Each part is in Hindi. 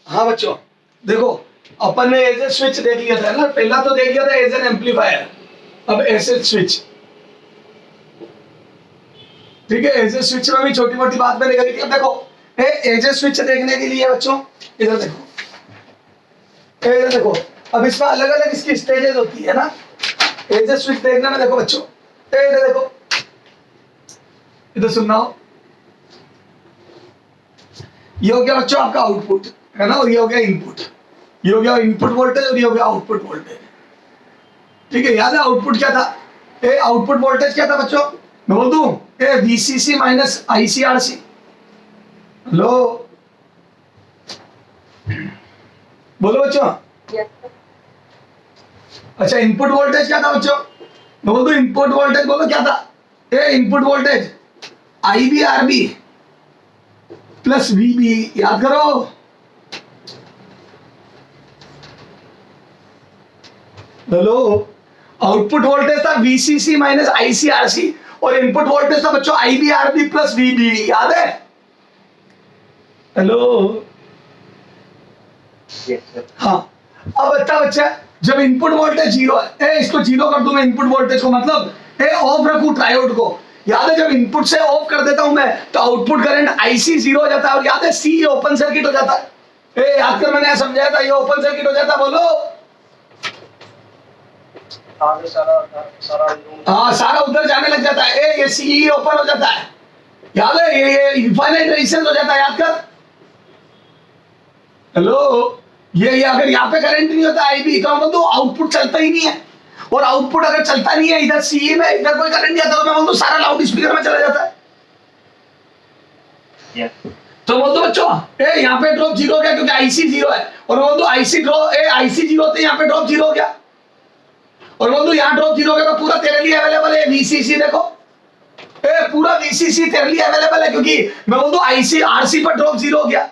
हाँ बच्चों देखो, अपन ने एज ए स्विच देख लिया था ना, पहला तो देख लिया था एज एन एम्पलीफायर, अब एज ए स्विच। ठीक है, एज ए स्विच में भी छोटी मोटी बात मैंने करी थी। अब देखो एज ए स्विच देखने के लिए बच्चों इधर देखो, इधर देखो, अब इसमें अलग अलग इसकी स्टेजेस होती है ना। एज ए स्विच देखने में देखो बच्चों, इधर देखो, इधर सुनना हो, ये हो गया बच्चों आपका आउटपुट है ना, और ये हो गया इनपुट। ये हो गया इनपुट वोल्टेज और ये हो गया आउटपुट वोल्टेज। ठीक है, याद है आउटपुट क्या था? आउटपुट वोल्टेज क्या था बच्चों? मैं बोल दूं वीसीसी माइनस आईसीआरसी। हेलो बोलो बच्चों। अच्छा, इनपुट वोल्टेज क्या था बच्चों? मैं बोल दूं इनपुट वोल्टेज, बोलो क्या था? Input voltage IB RB plus VB, याद करो। हेलो, आउटपुट वोल्टेज था वीसीसी माइनस आईसीआरसी और इनपुट वोल्टेज था बच्चों आईबीआरबी प्लस वीबी, याद है? हेलो हाँ, अब अच्छा बच्चा, जब इनपुट वोल्टेज जीरो है, इसको जीरो कर दूं मैं इनपुट वोल्टेज को, मतलब ऑफ रखूं ट्रायोड को। याद है जब इनपुट से ऑफ कर देता हूं मैं तो आउटपुट करंट आईसी जीरो हो जाता है, और याद है सी ओपन सर्किट हो जाता है। याद कर, मैंने समझाया था ये ओपन सर्किट हो जाता है, बोलो। हाँ, सारा उधर जाने लग जाता है, ये सी ओपन हो जाता है। याद है ये इनफाइनाइट रेजिस्टेंस हो जाता है, याद कर। हेलो, ये अगर यहाँ पे करंट नहीं होता आईबी का मतलब तो आउटपुट चलता ही नहीं है, और आउटपुट अगर चलता नहीं है इधर सी में, इधर कोई करंट नहीं आता तो मैं बोल दूं सारा लाउड स्पीकर में चला जाता है। तो बोल दो बच्चों यहाँ पे ड्रॉप जीरो हो गया क्योंकि आईसी जीरो है, और बोल दो आईसी ड्रॉप आईसी जीरो होते यहाँ पे ड्रॉप जीरो हो गया, और बोल दो यहाँ ड्रॉप जीरो हो गया तो पूरा तेरे लिए अवेलेबल है वीसीसी। देखो पूरा वीसीसी तेरे लिए अवेलेबल है, क्योंकि मैं बोल दू आईसी आरसी पर ड्रॉप जीरो हो गया।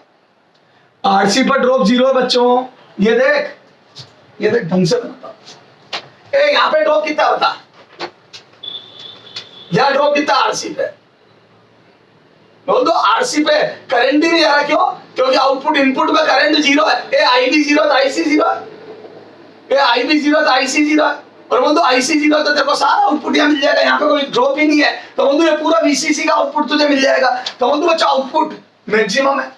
आरसी पर ड्रॉप जीरो है बच्चों, ये देख ढंग से बनाता। यहाँ पे ड्रॉप कितना होता? यहाँ ड्रॉप कितना आरसी पे? बोल दो आरसी पे करंट ही नहीं जा रहा, क्यों? क्योंकि आउटपुट इनपुट में करंट जीरो है। आईबी जीरो तो आईसी जीरो है, आईबी जीरो तो आईसी जीरो है, और बोल दो आईसी जीरो तो तेरे को सारा आउटपुट यहाँ मिल जाएगा, यहाँ पे कोई ड्रॉप ही नहीं है, तो बोल दो ये पूरा वीसीसी का आउटपुट तुझे मिल जाएगा। तो बोल दो बच्चा आउटपुट मैक्सिमम है।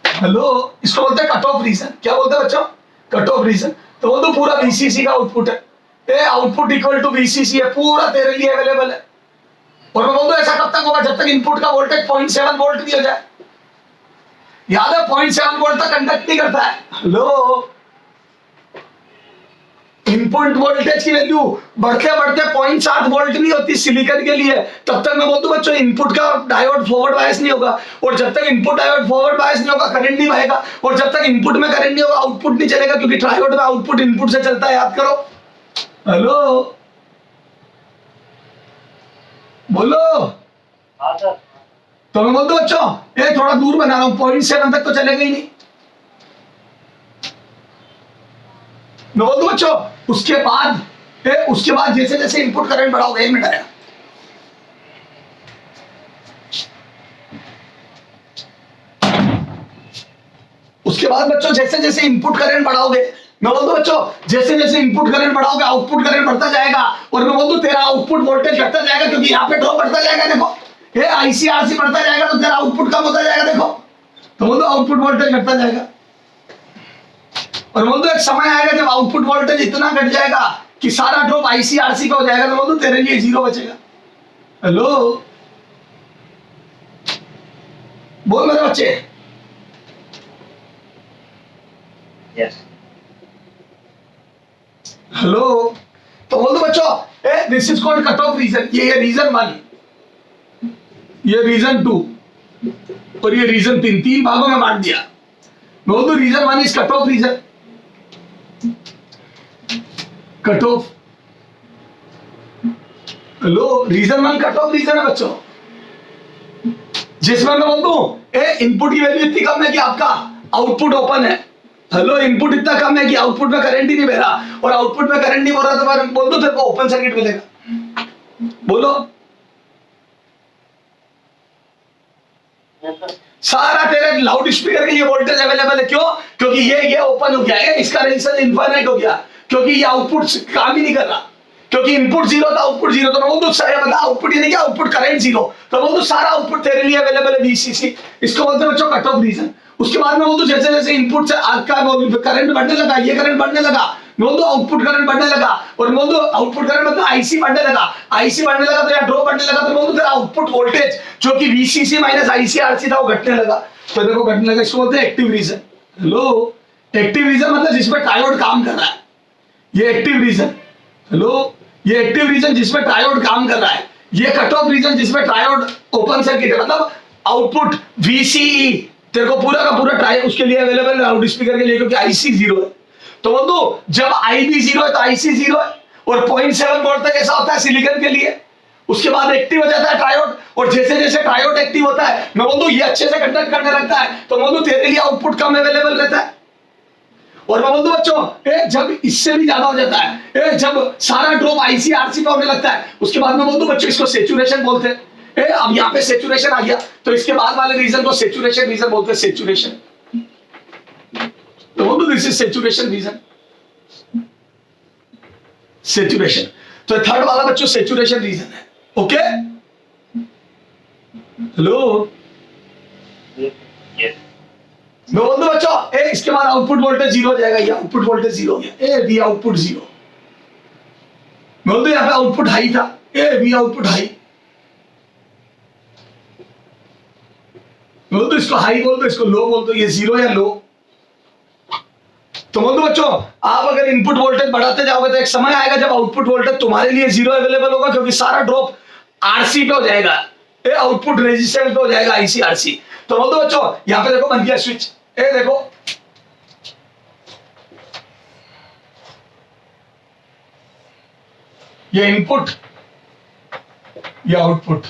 हेलो, इसको बोलते हैं कट ऑफ रीजन। क्या बोलते हैं बच्चों? Cut off region. तो बोल दो पूरा वीसीसी का आउटपुट है, आउटपुट इक्वल टू वीसीसी है, पूरा तेरे लिए अवेलेबल है। और मैं बोल दो ऐसा कब तक होगा? जब तक इनपुट का वोल्टेज 0.7 वोल्ट नहीं हो जाए। याद है 0.7 वोल्ट तक कंडक्ट नहीं करता है। हेलो, इनपुट वोल्टेज की वैल्यू बढ़ते बढ़ते 0.7 वोल्ट नहीं होती सिलिकॉन के लिए, तब तक मैं बोल दूं बच्चों इनपुट का डायोड फॉरवर्ड बायस नहीं होगा, और जब तक इनपुट डायोड फॉरवर्ड बायस नहीं होगा करंट नहीं बहेगा, और जब तक इनपुट में करंट नहीं होगा आउटपुट नहीं चलेगा, क्योंकि ट्रायोड में आउटपुट इनपुट से चलता है, याद करो। हेलो बोलो। तो मैं बोल दूं बच्चों ये थोड़ा दूर बना रहा हूं, 0.7 तक तो चलेगा ही नहीं। मैं बोल दूं बच्चों उसके बाद जैसे जैसे इनपुट करंट बढ़ाओगे, 1 मिनट आया, उसके बाद बच्चों जैसे जैसे इनपुट करंट बढ़ाओगे, मैं बोल दूं बच्चों जैसे जैसे इनपुट करंट बढ़ाओगे आउटपुट करंट बढ़ता जाएगा, और मैं बोल दूं तेरा आउटपुट वोल्टेज घटता जाएगा, क्योंकि यहाँ पे ड्रॉप बढ़ता जाएगा। देखो ये आईसीआरसी बढ़ता जाएगा तो तेरा आउटपुट कम होता जाएगा। देखो तो बोल दो आउटपुट वोल्टेज घटता जाएगा, और बोल दो एक समय आएगा जब आउटपुट वोल्टेज इतना घट जाएगा कि सारा ड्रॉप आईसीआरसी का हो जाएगा, तो बोल दो तेरे लिए जीरो बचेगा। हेलो बोल मेरे बच्चे। यस। हेलो, तो बोल दो बच्चों this is called cut off region. ये रीजन 1, ये रीजन 2 और ये रीजन 3, 3 भागों में बांट दिया। बोल दो region 1 is cut off region, cut off. Hello, region 1 cut off region है बच्चों, जिसमें मैं बोल दूं इनपुट की वैल्यू इतनी कम है कि आपका आउटपुट ओपन है। हेलो, इनपुट इतना कम है कि आउटपुट में करंट ही नहीं बह रहा, और आउटपुट में करंट नहीं हो रहा तो मैं बोल दूं तेरे को ओपन सर्किट मिलेगा। बोलो सारा तेरे लाउड स्पीकर के लिए वोल्टेज अवेलेबल है। क्यों? क्योंकि ये ओपन हो गया है, इसका रेजिस्टेंस इनफाइनाइट हो गया, क्योंकि ये आउटपुट काम ही नहीं कर रहा, क्योंकि इनपुट जीरो था, आउटपुट जीरो। तो बोल दो मतलब आउटपुट यानी क्या, आउटपुट करंट जीरो। तो बोल दो सारा आउटपुट तेरे लिए अवेलेबल है वीसीसी, इसको बोलते हैं बच्चों कट ऑफ रीजन। उसके बाद में बोल दो जैसे जैसे इनपुट से आपका करंट बढ़ने लगा, ये करंट बढ़ने लगा, बोल दो आउटपुट करंट बढ़ने लगा, और बोल दो आउटपुट करंट मतलब आईसी बढ़ने लगा, आईसी बढ़ने लगा तो या ड्रॉप बढ़ने लगा, तो बोल दो तेरा आउटपुट वोल्टेज जो कि वीसीसी माइनस आईसी था वो घटने लगा। तो देखो घटने लगा, इसको बोलते हैं active region. Hello, active region मतलब जिसमें ट्रायोड काम कर रहा है, ये एक्टिव रीजन। हेलो, ये एक्टिव रीजन जिसमें ट्रायोड काम कर रहा है, ये कट ऑफ रीजन जिसमें ट्रायोड ओपन सर्किट है, मतलब आउटपुट वीसीई तेरे को पूरा का पूरा ट्रायोड उसके लिए अवेलेबल है, लाउड स्पीकर के लिए, क्योंकि आईसी जीरो है। तो बोलो जब आईबी जीरो है तो आईसी जीरो है, और 0.7 वोल्ट तक ऐसा होता है सिलिकॉन के लिए। उसके बाद एक्टिव हो जाता है ट्रायोड, और जैसे जैसे ट्रायोड एक्टिव होता है, मैं बोल दूं ये अच्छे से कंडक्ट करने लगता है, तो बोल दूं तेरे लिए आउटपुट कम अवेलेबल रहता है। और मैं बोल दूं बच्चों जब इससे भी ज्यादा हो जाता है, जब सारा ड्रॉप आईसी आरसी पे होने लगता है, उसके बाद में बोल दूं बच्चों इसको सैचुरेशन बोलते हैं। अब यहाँ पे सैचुरेशन आ गया, तो इसके बाद वाले रीजन को सैचुरेशन रीजन बोलते हैं, सैचुरेशन। तो बोल दो this is saturation region, saturation. तो थर्ड वाला बच्चों सैचुरेशन रीजन है। Okay, hello, Yes. मैं बोल दूं बच्चों इसके बाद आउटपुट वोल्टेज जीरो हो जाएगा, ये आउटपुट वोल्टेज जीरो हो गया, बी आउटपुट जीरो। मैं बोल दूं यहाँ पे आउटपुट हाई था, बी आउटपुट हाई। बोल दो इसको हाई बोल दो, इसको लो बोल दो, ये जीरो या लो। तो बोल दो बच्चों आप अगर इनपुट वोल्टेज बढ़ाते जाओगे तो एक समय आएगा जब आउटपुट वोल्टेज तुम्हारे लिए जीरो अवेलेबल होगा, क्योंकि सारा ड्रॉप आरसी पे हो जाएगा, आउटपुट रेजिस्टेंस पे हो जाएगा, आईसी आरसी। तो बोल दो बच्चों यहां पे देखो बन गया स्विच, देखो ये इनपुट, ये आउटपुट।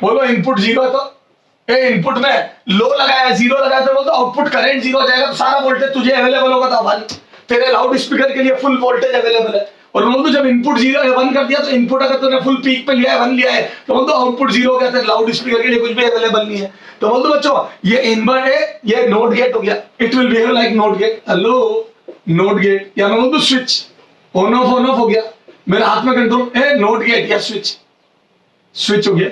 बोलो इनपुट जीरो है तो इनपुट में लो लगाया, जीरो लगाया, तो बोल दो आउटपुट करंट जीरो हो जाएगा, तो सारा वोल्टेज तुझे अवेलेबल होगा, तो वन तेरे लाउड स्पीकर के लिए फुल वोल्टेज अवेलेबल है। और बोल दो जब इनपुट जीरो वन कर दिया, तो इनपुट अगर तूने फुल पीक पे लिया है, वन लिया है, तो बोल दो आउटपुट जीरो हो गया, तो लाउड स्पीकर के लिए कुछ भी अवेलेबल नहीं है। तो बोल दो बच्चों ये इनवर्ट है, ये नोट गेट हो गया, it will behave like NOT gate. Hello, NOT gate, या मैं बोल दो स्विच ऑन ऑफ हो गया, मेरे हाथ में कंट्रोल नोट गेट या स्विच, स्विच हो गया।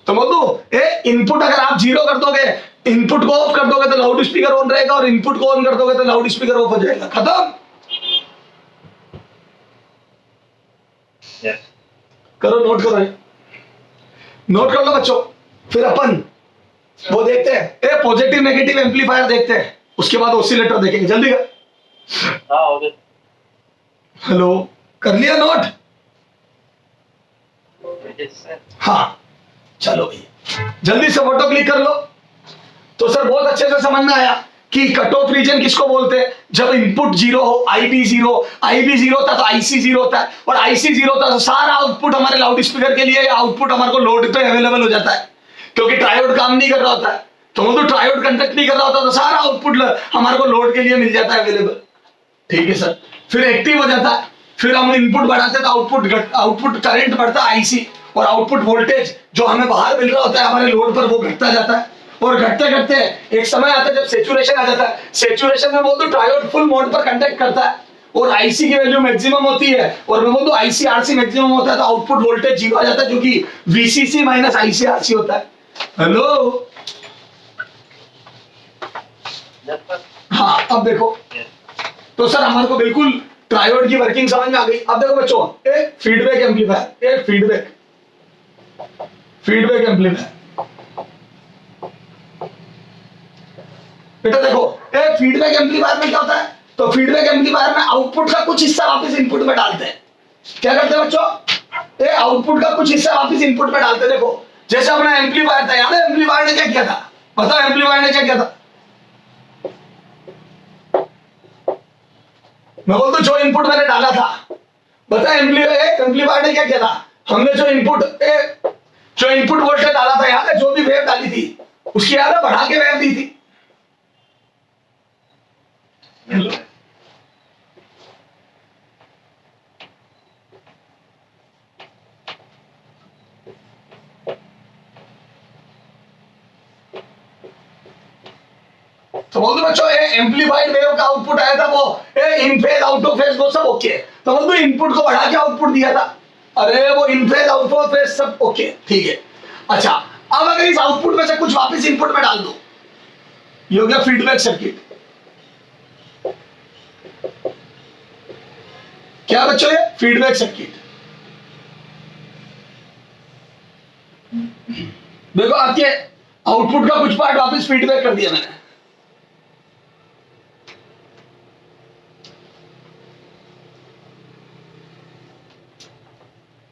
तो बोल दो इनपुट अगर आप जीरो कर दोगे, इनपुट को ऑफ कर दोगे तो लाउड स्पीकर ऑन रहेगा, और इनपुट को ऑन कर दोगे तो लाउड स्पीकर ऑफ हो जाएगा, खत्म। Yes. करो, नोट करो, नोट कर लो बच्चों। फिर अपन वो देखते हैं पॉजिटिव नेगेटिव एम्पलीफायर देखते हैं, उसके बाद ऑसिलेटर देखेंगे, जल्दी कर। हाँ हो गया। हेलो, कर लिया नोट? Yes, sir. हाँ चलो भैया जल्दी से फोटो क्लिक कर लो। तो सर बहुत अच्छे से समझ में आया कि कट ऑफ रीजन किसको बोलते हैं, जब इनपुट जीरो हो, आईबी जीरो होता तो आईसी जीरो होता है, और आईसी जीरो होता तो सारा आउटपुट हमारे लाउड स्पीकर के लिए, आउटपुट हमारे को लोड पे अवेलेबल हो जाता है, क्योंकि ट्रायोड काम नहीं कर रहा होता है। तो वो तो ट्रायोड कंडक्ट नहीं कर रहा होता, तो सारा आउटपुट हमारे को लोड के लिए मिल जाता है अवेलेबल। ठीक है सर, फिर एक्टिव हो जाता है, फिर हम इनपुट बढ़ाते हैं तो आउटपुट करंट बढ़ता है आईसी, और आउटपुट वोल्टेज जो हमें बाहर मिल रहा होता है हमारे लोड पर, वो घटता जाता है, और घटते घटते एक समय आता है जब सैचुरेशन आ जाता है। सैचुरेशन में बोल दो ट्रायोड फुल मोड पर कंडक्ट करता है, और आईसी की वैल्यू मैक्सिमम होती है, और मैं बोल दो आईसी आरसी मैक्सिमम होता है, तो आउटपुट वोल्टेज जीरो आ जाता है, जो कि वीसीसी माइनस आईसी आरसी होता है। Hello, Yes, sir. हाँ अब देखो, Yes. तो सर हमारे को बिल्कुल ट्रायोड की वर्किंग समझ में आ गई। अब देखो बच्चों फीडबैक एम्पलीफायर, फीडबैक एम्पलीफायर, बेटा देखो फीडबैक एम्पलीफायर में क्या होता है, तो फीडबैक एम्पलीफायर में आउटपुट का कुछ हिस्सा वापस इनपुट में डालते हैं। क्या करते हैं बच्चों, आउटपुट का कुछ हिस्सा वापस इनपुट में डालते हैं। देखो जैसे अपना एम्पलीफायर था, याद है एम्पलीफायर ने क्या किया था, बताओ एम्पलीफायर ने क्या किया था। मैं बोलता हूं जो इनपुट मैंने डाला था, बता एम्पलीफायर ने क्या किया था, हमने जो इनपुट वोल्टेज डाला था, याद है जो भी वेव डाली थी उसकी याद है बढ़ा के वेव दी थी। Yes, sir. तो बोल दो बच्चों ये एम्पलीफाइड वेव का आउटपुट आया था वो इन फेज आउट ऑफ फेज वो सब ओके। तो बोल दो इनपुट को बढ़ा के आउटपुट दिया था, अरे वो इन फेज आउट ऑफ फेज सब ओके ठीक है। अच्छा अब अगर इस आउटपुट में से कुछ वापस इनपुट में डाल दो, ये हो गया फीडबैक सर्किट। क्या बच्चों ये फीडबैक सर्किट। देखो आपके आउटपुट का कुछ पार्ट वापस फीडबैक कर दिया मैंने।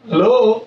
हेलो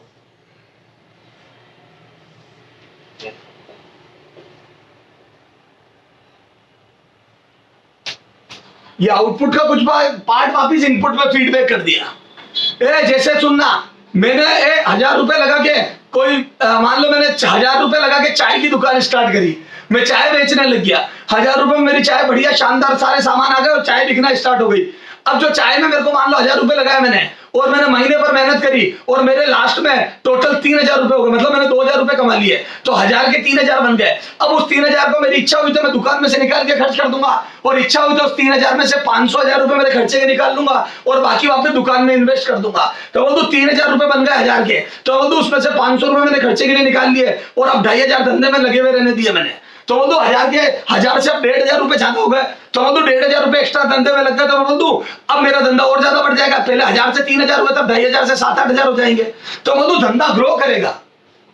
ये आउटपुट का कुछ पार्ट वापस इनपुट में फीडबैक कर दिया। जैसे सुनना, मैंने 1000 रुपए लगा के कोई मान लो मैंने 1000 रुपए लगा के चाय की दुकान स्टार्ट करी, मैं चाय बेचने लग गया, 1000 रुपए में मेरी चाय बढ़िया शानदार सारे सामान आ गए और चाय बिकना स्टार्ट हो गई। अब जो चाय में मेरे को मान लो 1000 रुपए लगाया मैंने और मैंने महीने पर मेहनत करी और मेरे लास्ट में टोटल 3000 रुपए हो गए, मतलब मैंने 2000 रुपए कमा लिए, तो 1000 के 3000 बन गए। अब उस 3000 को मेरी इच्छा हुई तो मैं दुकान में से निकाल के खर्च कर दूंगा और इच्छा हुई तो उस 3000 में से 500 रुपए मेरे खर्चे के निकाल लूंगा और बाकी वापस दुकान में इन्वेस्ट कर दूंगा। तो बोल दो 3000 रुपए बन गए 1000 के, तो बोल दो उसमें से 500 रुपए मैंने खर्चे के लिए निकाल लिए और अब 2500 धंधे में लगे हुए रहने दिए मैंने। तो बोल दो 1000 से अब 1500 रुपए ज्यादा हो गए, तो बोल दो 1500 रुपए एक्स्ट्रा धंधे में लग गए, तो बोल दो अब मेरा धंधा और ज्यादा बढ़ जाएगा, पहले 1000 से 3000 हुए तब 2500 से 7-8 हो जाएंगे, तो बोल दो धंधा ग्रो करेगा।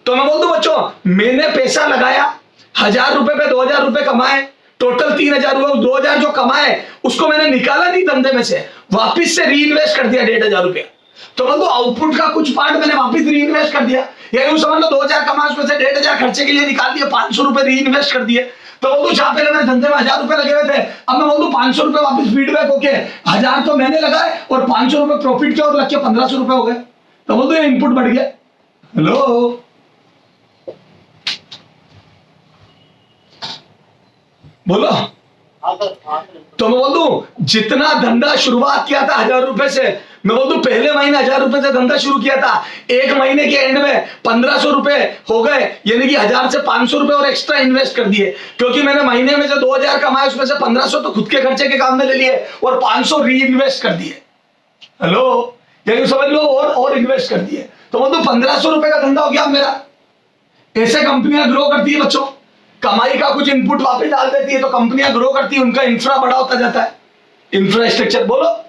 तो मैं बोल दूं बच्चों मैंने पैसा लगाया 1000 रुपए पे 2000 रुपए कमाए, टोटल 3000 हुआ, 2000 जो कमाए उसको मैंने निकाला नहीं धंधे में से, वापिस से री इन्वेस्ट कर दिया 1500 रुपया। तो बोल दो आउटपुट का कुछ पार्ट मैंने वापिस री इन्वेस्ट कर दिया, या यूं समझ लो 2000 कमा उसमें से 1500 खर्चे के लिए निकाल दिया, 500 रुपए री इन्वेस्ट कर दिए। तो बोल दो जहां पहले मेरे धंधे में 1000 रुपए लगे हुए थे, अब मैं बोल दूं 500 रुपए वापिस फीडबैक होके 1000 तो मैंने लगाए और 500 रुपए प्रॉफिट के और लग के 1500 रुपए हो गए, तो बोल दो इनपुट बढ़ गया। हेलो बोलो। हाँ सर, हाँ सर। तो मैं बोल दूं जितना धंधा शुरुआत किया था 1000 रुपए से, मैं बोल दूं पहले महीने 1000 रुपए से धंधा शुरू किया था, एक महीने के एंड में 1500 रुपए हो गए, यानी कि 1000 से 500 रुपए और एक्स्ट्रा इन्वेस्ट कर दिए, क्योंकि मैंने महीने में जो 2000 कमाए उसमें से 1500 तो खुद के खर्चे के काम में ले लिए और 500 री इन्वेस्ट कर दिए। हेलो यही समझ लो, और इन्वेस्ट कर दिए, तो बोल दूं 1500 रुपए का धंधा हो गया मेरा। ऐसे कंपनियां ग्रो करती है बच्चों, कमाई का कुछ इनपुट वापस डाल देती है तो कंपनियां ग्रो करती है, उनका इंफ्रा बड़ा होता जाता है, इंफ्रास्ट्रक्चर बोलो।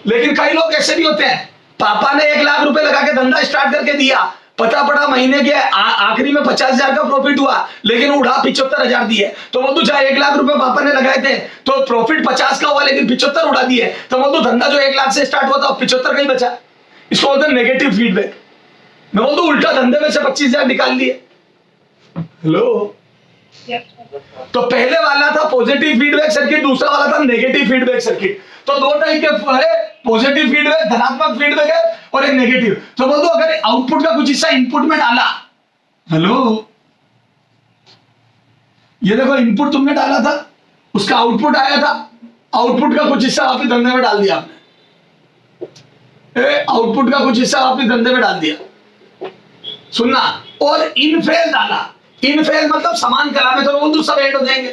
लेकिन कई लोग ऐसे भी होते हैं, पापा ने 1 लाख रुपए लगा के धंधा स्टार्ट करके दिया, पता पड़ा महीने के आखिरी में 50,000 का प्रॉफिट हुआ, लेकिन उड़ा 75,000 दिए। तो बोल दो चाहे 1 लाख रुपए पापा ने लगाए थे तो प्रॉफिट 50 का हुआ, लेकिन 75 उड़ा दिए, तो बोल दो धंधा जो 1 लाख से स्टार्ट हुआ था 75 का ही बचा। इसको बोलते हैं नेगेटिव फीडबैक। मैं बोल दो उल्टा धंधे में से 25,000 निकाल लिए। हेलो तो पहले वाला था पॉजिटिव फीडबैक सर्किट, दूसरा वाला था नेगेटिव फीडबैक सर्किट। तो 2 टाइप के है, पॉजिटिव फीडबैक धनात्मक फीडबैक है और एक नेगेटिव। तो बोल दो अगर आउटपुट का कुछ हिस्सा इनपुट में डाला, हेलो ये देखो इनपुट तुमने डाला था, उसका आउटपुट आया था, आउटपुट का कुछ हिस्सा वापिस धंधे में डाल दिया आपने, आउटपुट का कुछ हिस्सा वापिस धंधे में डाल दिया, सुनना, और इन फेज डाला। इन फेज मतलब समान कला में, तो बोल सब ऐड हो जाएंगे।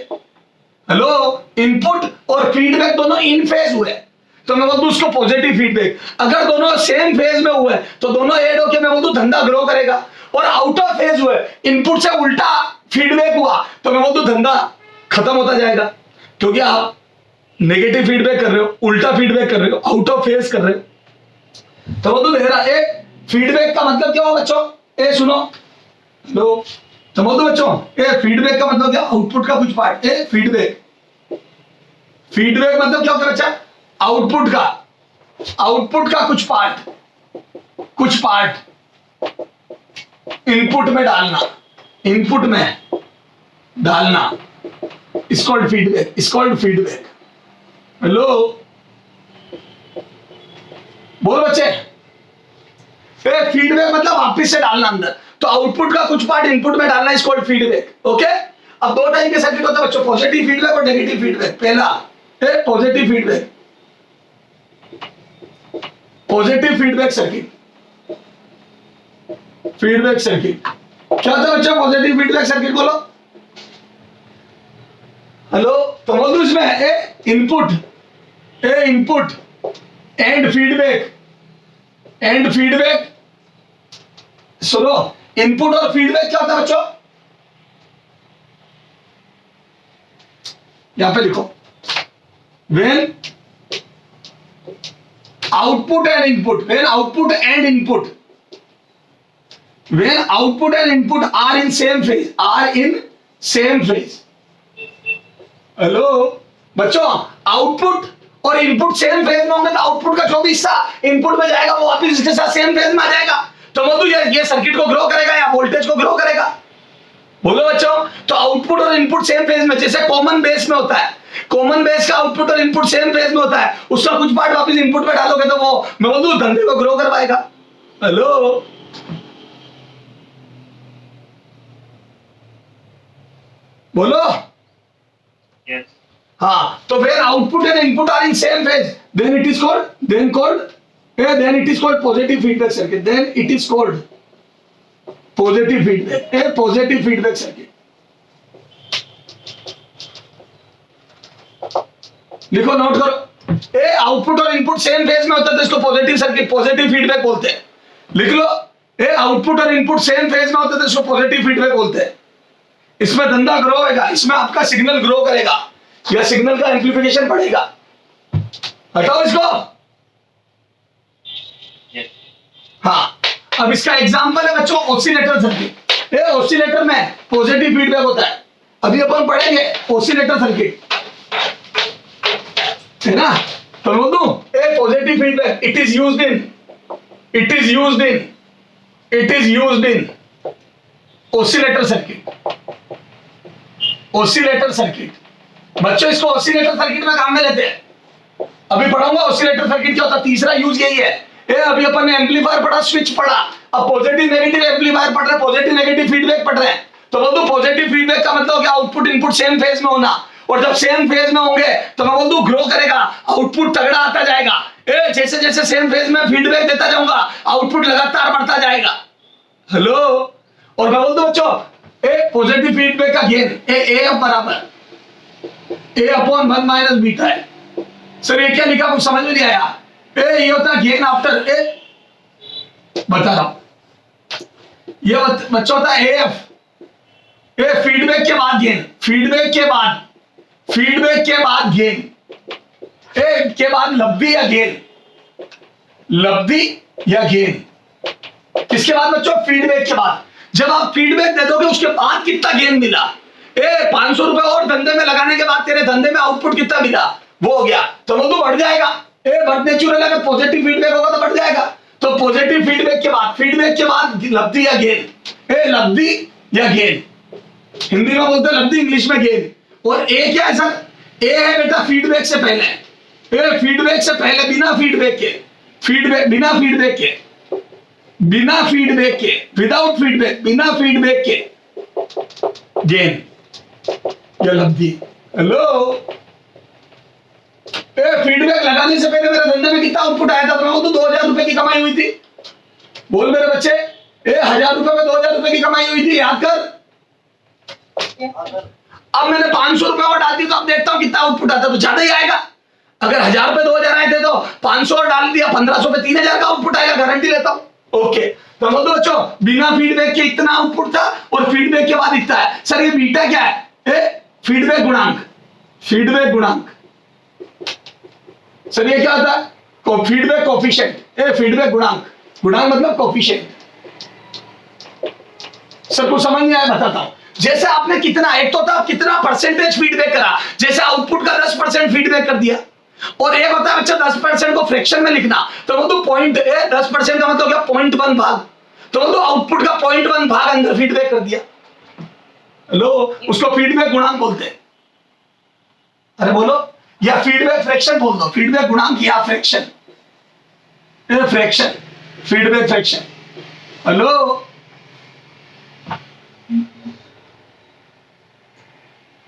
हेलो इनपुट और फीडबैक दोनों इन फेज हुए, तो मैं बोल दूं उसको पॉजिटिव फीडबैक। अगर दोनों सेम फेज में हुए तो दोनों ऐड होके मैं बोल दूं धंधा ग्रो करेगा, और आउट ऑफ फेज हुए, इनपुट से उल्टा फीडबैक हुआ, तो मैं बोल दूं धंधा खत्म होता जाएगा, क्योंकि आप नेगेटिव फीडबैक कर रहे हो, उल्टा फीडबैक कर रहे हो, आउट ऑफ फेज कर रहे हो। तो बोल दूं एक फीडबैक का मतलब क्या हुआ बच्चों, ए सुनो, लो तो बोल दो बच्चों ए फीडबैक का मतलब क्या, आउटपुट का कुछ पार्ट, ए फीडबैक। फीडबैक मतलब क्या होता है बच्चा, आउटपुट का कुछ पार्ट इनपुट में डालना, इसको फीडबैक। हेलो बोल बच्चे, फीडबैक मतलब वापिस से डालना अंदर, तो आउटपुट का कुछ पार्ट इनपुट में डालना इज कॉल्ड फीडबैक। ओके, अब 2 टाइप के सर्किट होता है बच्चों, पॉजिटिव फीडबैक और नेगेटिव फीडबैक। पहला पॉजिटिव फीडबैक सर्किट, क्या था बच्चों पॉजिटिव फीडबैक सर्किट बोलो। हेलो, तो बोल दो इसमें ए इनपुट एंड फीडबैक। सुनो, इनपुट और फीडबैक क्या होता है बच्चों? यहां पे लिखो, when output and input are in same phase. Hello बच्चों, आउटपुट और इनपुट सेम फेज में होंगे तो आउटपुट का जो भी हिस्सा इनपुट में जाएगा वो वापस इसके साथ सेम फेज में आ जाएगा। तो बोलो ये सर्किट को ग्रो करेगा या वोल्टेज को ग्रो करेगा? बोलो बच्चों, तो आउटपुट और इनपुट सेम फेज में, जैसे कॉमन बेस में होता है, कॉमन बेस का आउटपुट और इनपुट सेम फेज में होता है, उसका कुछ पार्ट वापस इनपुट में डालोगे तो वो मैं बोल दूं धंधे को ग्रो करवाएगा। हेलो, बोलो। Yes. हाँ, तो when output and input are in same phase then it is called positive feedback circuit. Positive feedback circuit. लिखो, नोट करो, ए आउटपुट और इनपुट सेम फेज में होता है तो इसको पॉजिटिव फीडबैक बोलते हैं। लिख लो, ए आउटपुट और इनपुट सेम फेज में होता है तो इसको पॉजिटिव फीडबैक बोलते हैं। इसमें धंधा ग्रो होगा, इसमें आपका सिग्नल ग्रो करेगा या सिग्नल का एम्प्लीफिकेशन बढ़ेगा। हटाओ इसको। Yes. हाँ, अब इसका एग्जांपल है बच्चों ऑसिलेटर सर्किट। ये ऑसिलेटर में पॉजिटिव फीडबैक होता है, अभी अपन पढ़ेंगे ऑसिलेटर सर्किट, है ना? तो बोल दूं, a positive feedback it is used in oscillator circuit. बच्चों इसको ऑसिलेटर सर्किट में काम में लेते हैं। अभी पढ़ाऊंगा ऑसिलेटर सर्किट क्या होता है। तीसरा यूज यही है। अभी अपन ने एम्पलीफायर पढ़ा, स्विच पढ़ा, अब पॉजिटिव नेगेटिव एम्पलीफायर पढ़ रहे हैं, पॉजिटिव नेगेटिव फीडबैक पढ़ रहे हैं। तो बोल दूं पॉजिटिव फीडबैक का मतलब क्या? आउटपुट इनपुट सेम फेज में होना, और जब सेम फेज में होंगे तो मैं बोल दूं ग्रो करेगा, आउटपुट तगड़ा आता जाएगा। जैसे जैसे सेम फेज में फीडबैक देता जाऊंगा आउटपुट लगातार बढ़ता जाएगा। हेलो, और मैं बोल दूं बच्चों, पॉजिटिव फीडबैक का गेन ए बराबर ए अपॉन 1 माइनस बीटा है। सर ये क्या लिखा, कुछ समझ में नहीं आया। ये होता है गेन आफ्टर बता रहा हूं, ये बच्चा होता है एफ। फीडबैक के बाद गेन, फीडबैक के बाद गेन, के बाद लब्धी या गेन। किसके बाद बच्चों? फीडबैक के बाद। जब आप फीडबैक दे दोगे उसके बाद कितना गेन मिला, 500 रुपए और धंधे में लगाने के बाद तेरे धंधे में आउटपुट कितना मिला, वो हो गया, तो वो तो बढ़ जाएगा। बढ़ नेचुरल, अगर पॉजिटिव फीडबैक होगा तो बढ़ जाएगा। तो पॉजिटिव फीडबैक के बाद लब्धी या गेन, लब्धी या गेन, हिंदी में बोलते हैं लब्धी, इंग्लिश में गेन। और ए क्या है सर? ए है बेटा फीडबैक से पहले, फीडबैक से पहले बिना फीडबैक के, विदाउट फीडबैक, बिना फीडबैक के गेन या लब्धी। हेलो, फीडबैक लगाने से पहले मेरे धंधे में कितना आउटपुट आया था? तो मैं तो 2000 रुपए की कमाई हुई थी। बोल मेरे बच्चे, 1000 रुपए में 2000 रुपए की कमाई हुई थी, याद कर। अब मैंने 500 रुपए और डाल दी तो अब देखता हूं कितना आउटपुट आता है, तो ज्यादा ही आएगा। अगर 1000 पे 2000 आए थे तो 500 और डाल दिया, 1500 पे 3000 का आउटपुट आएगा, गारंटी लेता हूं। ओके, तो बोलो बच्चों, बिना फीडबैक के इतना आउटपुट था और फीडबैक के बाद इतना है। सर ये बीटा क्या है? फीडबैक गुणांक। सर ये क्या होता है? Feedback coefficient. फीडबैक गुणांक मतलब कोफिशिएंट। सर को समझ नहीं आया, बताता हूं। जैसे आपने कितना, एक तो था कितना परसेंटेज फीडबैक करा, जैसे आउटपुट का 10% फीडबैक कर दिया, और एक होता है बच्चा 10% को फ्रैक्शन में लिखना। तो वो तो 10% का मतलब क्या? 0.1 भाग। तो वो तो आउटपुट का 0.1 भाग अंदर फीडबैक कर दिया। हेलो, उसको फीडबैक गुणांक बोलते हैं। अरे बोलो, या फीडबैक फ्रैक्शन बोल दो, फीडबैक गुणांक या फ्रैक्शन, फीडबैक फ्रैक्शन। हेलो,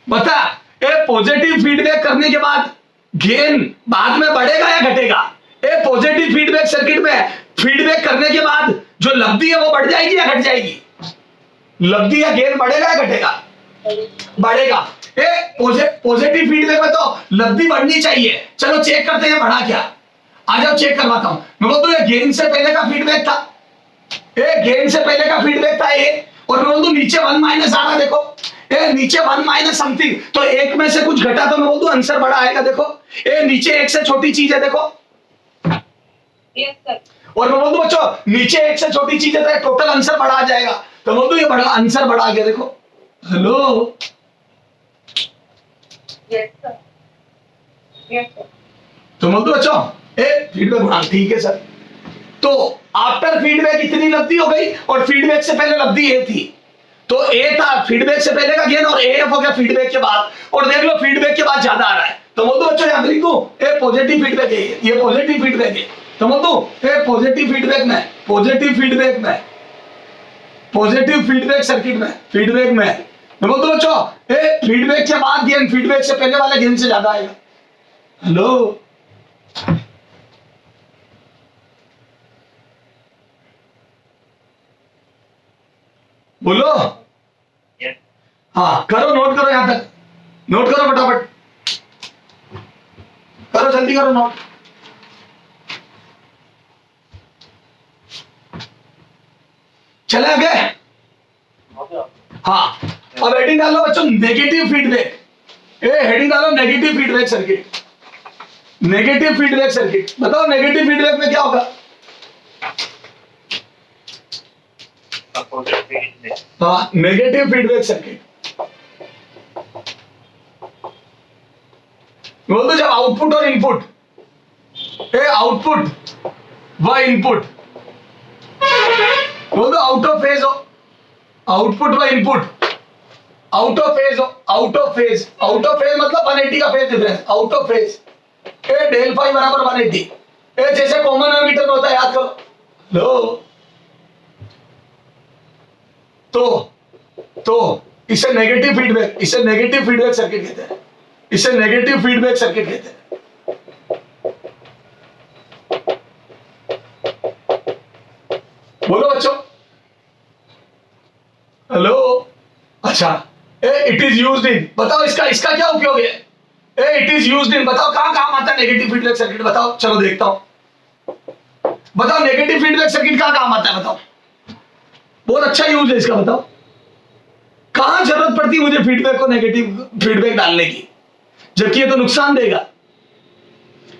बता, पॉजिटिव फीडबैक करने के बाद गेन बाद में बढ़ेगा या घटेगा? पॉजिटिव फीडबैक सर्किट में फीडबैक करने के बाद जो लब्धी है वो बढ़ जाएगी या घट जाएगी? लब्धी या गेन बढ़ेगा या घटेगा? बढ़ेगा। पॉजिटिव फीडबैक में तो लब्धि बढ़नी चाहिए। चलो चेक करते हैं बढ़ा क्या। आ जाओ चेक करवाता हूं। मैं बोल दूं ये गेन से पहले का फीडबैक था, ये गेन से पहले का फीडबैक था ये, और मैं बोल दूं नीचे 1 माइनस आ रहा, देखो ये नीचे 1 माइनस समथिंग, तो एक में से कुछ घटा तो मैं बोल दूं आंसर बड़ा आएगा। देखो ये नीचे एक से छोटी चीज है, देखो यस सर। और मैं बोल दूं बच्चों नीचे एक से छोटी चीज है तो टोटल आंसर बड़ा आ जाएगा। तो बोल दूं ये बड़ा आंसर बड़ा आ गया, देखो। Hello yes sir. Yes sir. तो बोल दो बच्चों फीडबैक बढ़ा, ठीक है सर। तो आफ्टर फीडबैक इतनी लब्धि हो गई और फीडबैक से पहले लब्धि ए थी, तो ए था फीडबैक से पहले का गेन और एफ हो गया फीडबैक के बाद, और देख लो फीडबैक के बाद ज्यादा आ रहा है। तो बोल दो बच्चों याद लिख दो ये पॉजिटिव फीडबैक है, ये पॉजिटिव फीडबैक है। तो बोल दो ये पॉजिटिव फीडबैक में, पॉजिटिव फीडबैक में, पॉजिटिव फीडबैक सर्किट में, फीडबैक में तो बोल दो बच्चों ये फीडबैक के बाद गेन फीडबैक से पहले वाले गेन से ज्यादा आएगा। हेलो बोलो। Yes. हाँ करो, नोट करो, यहां तक नोट करो, फटाफट करो, जल्दी करो नोट। चले आगे। हाँ अब हेडिंग डालो बच्चों नेगेटिव फीडबैक, हेडिंग डालो negative feedback circuit, negative feedback circuit. बताओ नेगेटिव फीडबैक में क्या होगा। Opposite feedback. हाँ नेगेटिव फीडबैक सर्किट बोल दो जब आउटपुट और इनपुट, आउटपुट व इनपुट बोल दो आउट ऑफ फेज हो, आउटपुट व इनपुट आउट ऑफ फेज हो, out of phase, out of phase मतलब 180 का phase difference, out of phase del phi बराबर 180, जैसे कॉमन एमीटर में होता है, याद करो। लो तो इसे नेगेटिव फीडबैक, इसे नेगेटिव फीडबैक सर्किट कहते हैं, इसे नेगेटिव फीडबैक सर्किट कहते हैं। बोलो बच्चों। हेलो अच्छा इट इज यूज्ड इन, बताओ इसका क्या उपयोग है। इट इज यूज्ड इन बताओ कहां काम आता है नेगेटिव फीडबैक सर्किट, बताओ। चलो देखता हूं, बताओ नेगेटिव फीडबैक सर्किट कहां काम आता है, बताओ। बहुत अच्छा यूज है इसका, बताओ कहां जरूरत पड़ती है मुझे फीडबैक को, नेगेटिव फीडबैक डालने की, जबकि ये तो नुकसान देगा।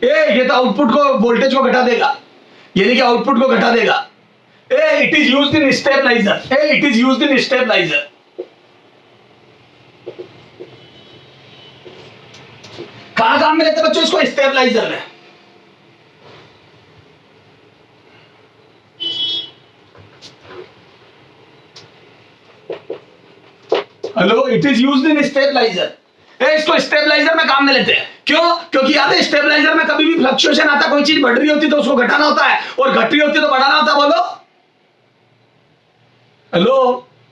ये तो आउटपुट को वोल्टेज को घटा देगा, यानी कि आउटपुट को घटा देगा। It is used in stabiliser, it is used in stabiliser. कहां काम में लेते हैं बच्चों इसको, स्टेबलाइजर में। Hello it is used in stabiliser, इसको स्टेबलाइजर में काम में लेते हैं। क्यों? क्योंकि याद है स्टेबलाइजर में कभी भी फ्लक्चुएशन आता, कोई चीज बढ़ रही होती तो उसको घटाना होता है, और घट रही होती तो बढ़ाना होता है। बोलो हेलो,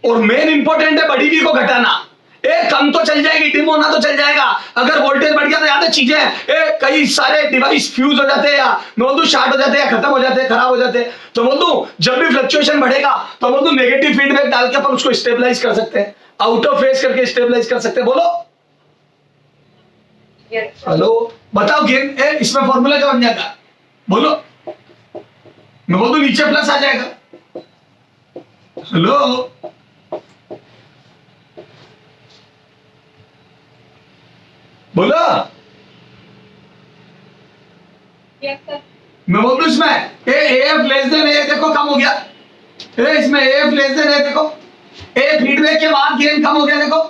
और मेन इंपॉर्टेंट है बड़ी भी को घटाना। कम तो चल जाएगी, डिम होना तो चल जाएगा, अगर वोल्टेज बढ़ गया तो याद है चीजें कई सारे डिवाइस फ्यूज हो जाते हैं, या बोल दूं शार्ट हो जाते हैं, खत्म हो जाते हैं, खराब हो जाते हैं। तो बोल दूं जब भी फ्लक्चुएशन बढ़ेगा तो बोल दूं नेगेटिव फीडबैक डाल के अपन उसको स्टेबलाइज कर सकते हैं, आउट ऑफ फेज करके स्टेबलाइज कर सकते हैं। बोलो हेलो बताओ गेन इसमें फॉर्मूला क्या बन जाएगा, बोलो। मैं बोल दूं नीचे प्लस आ जाएगा। हेलो बोलो। मैं बोल दूं इसमें एफ लेस देन ए, देखो कम हो गया। इसमें एफ लेस देन ए, देखो फीडबैक के बाद गेन कम हो गया, देखो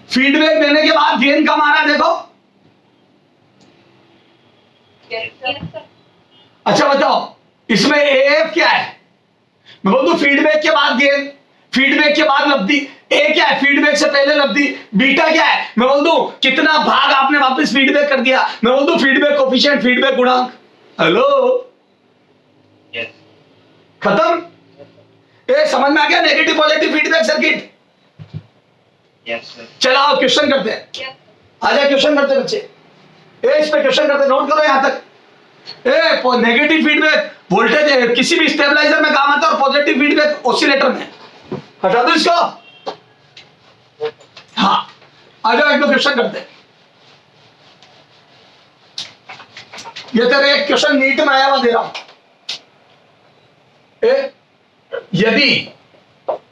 फीडबैक देने के बाद गेन कम आ रहा है, देखो। अच्छा बताओ इसमें एफ क्या है, मैं बोल दूं फीडबैक के बाद गेन, फीडबैक के बाद लब्धि। ए क्या है, फीडबैक से पहले लब्धि। बीटा क्या है, मैं बोल दूं कितना भाग आपने वापस फीडबैक कर दिया, मैं बोल दूं फीडबैक कोफिशिएंट, फीडबैक गुणांक। Hello Yes. खत्म। समझ में आ गया negative positive feedback circuit. Yes, sir. चलो आओ क्वेश्चन करते हैं, आजा क्वेश्चन करते हैं बच्चे। इस पे क्वेश्चन करते हैं, नोट करो यहां तक। नेगेटिव फीडबैक वोल्टेज किसी भी स्टेबलाइजर में काम आता है, और पॉजिटिव फीडबैक ऑसिलेटर में। हटा दो इसको। हाँ आ जाओ एक दो क्वेश्चन करते हैं। ये तेरे एक क्वेश्चन नीट में आया हुआ दे रहा हूं। यदि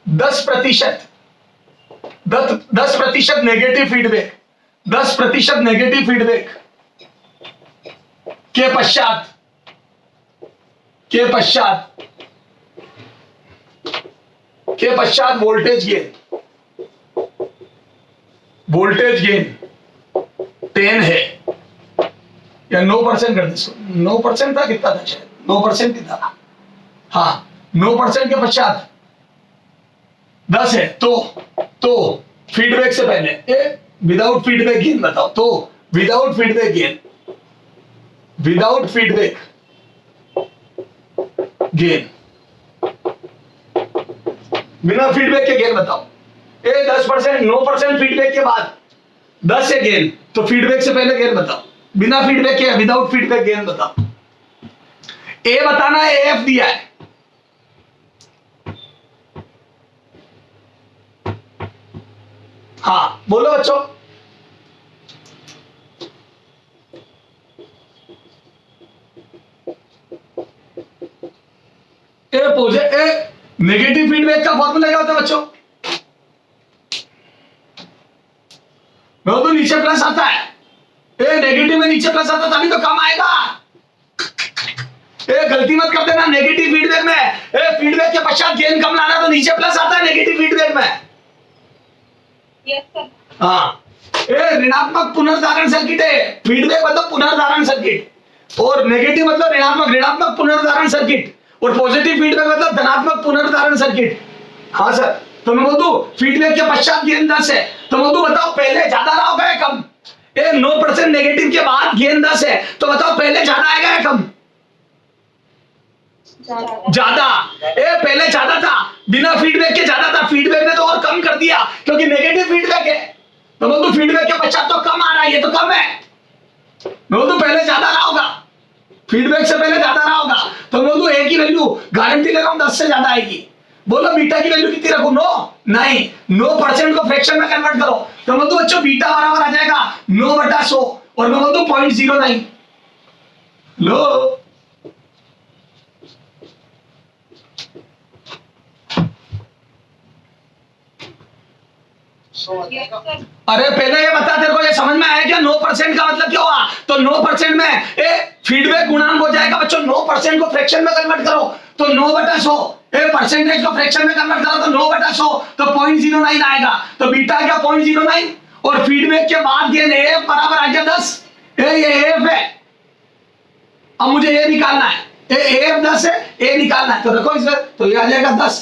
10% नेगेटिव फीडबैक, 10% नेगेटिव फीडबैक के पश्चात वोल्टेज गेन 10 है, या 9% कर दे, 9% था, कितना था शायद 9% ही था, हाँ 9% के पश्चात 10 है, तो फीडबैक से पहले विदाउट फीडबैक गेन बताओ। तो विदाउट फीडबैक गेन बिना फीडबैक के गेन बताओ। 10%, 9% फीडबैक के बाद 10 है गेन, तो फीडबैक से पहले गेन बताओ। बिना फीडबैक के, विदाउट फीडबैक गेन बताओ। ए बताना है, एफ दिया है। हाँ बोलो बच्चों। नेगेटिव फीडबैक का फॉर्मूला क्या होता है बच्चों? तो नीचे प्लस आता है, नेगेटिव में नीचे प्लस आता तभी तो कम आएगा। गलती मत कर देना नेगेटिव फीडबैक में, फीडबैक के पश्चात गेन कम लाना, तो नीचे प्लस आता है नेगेटिव फीडबैक में। Yes sir. हाँ, ऋणात्मक पुनर्धारण सर्किट है। फीडबैक मतलब पुनर्धारण सर्किट, और नेगेटिव मतलब ऋणात्मक पुनर्धारण सर्किट, और पॉजिटिव फीडबैक मतलब धनात्मक पुनर्धारण सर्किट। हाँ सर, तो मैं बोल दूं फीडबैक के पश्चात गेन 10 है, तो मैं बोल बताओ पहले ज्यादा रहा होगा या कम? 9% नेगेटिव के बाद गेन 10 है, तो बताओ पहले ज्यादा आएगा या कम? ज्यादा। पहले ज्यादा था, बिना फीडबैक के ज्यादा था, फीडबैक ने तो और कम कर दिया क्योंकि नेगेटिव फीडबैक है। तो बोल दूं फीडबैक के पश्चात तो कम आ रहा है, ये तो कम है। बोल दूं पहले ज्यादा रहा होगा, फीडबैक से पहले ज्यादा रहा होगा, तो बोल दूं ए की वैल्यू गारंटी ले रहा हूं 10 से ज्यादा आएगी। बोलो बीटा की वैल्यू कितनी रखूं? 9 नहीं, 9% को फ्रैक्शन में कन्वर्ट करो, तो बोल दूं बच्चों बीटा बराबर आ जाएगा 9/100, और मैं बोल दूं 0.09। लो यस सर। अरे पहले ये बता, तेरे को ये समझ में आया क्या 9% का मतलब क्या हुआ? तो 9% में फीडबैक गुणांक हो जाएगा बच्चों। 9% को फ्रैक्शन में कन्वर्ट करो तो 9/100, परसेंटेज को फ्रैक्शन में कन्वर्ट करो तो 9/100, तो 0.09 आएगा। तो बीटा क्या 0.09, और फीडबैक के बाद गेन एफ बराबर आ गया 10। ये एफ है, अब मुझे ये निकालना है, एफ 10 है, ए निकालना है, तो रखो इसे, तो ये आ जाएगा 10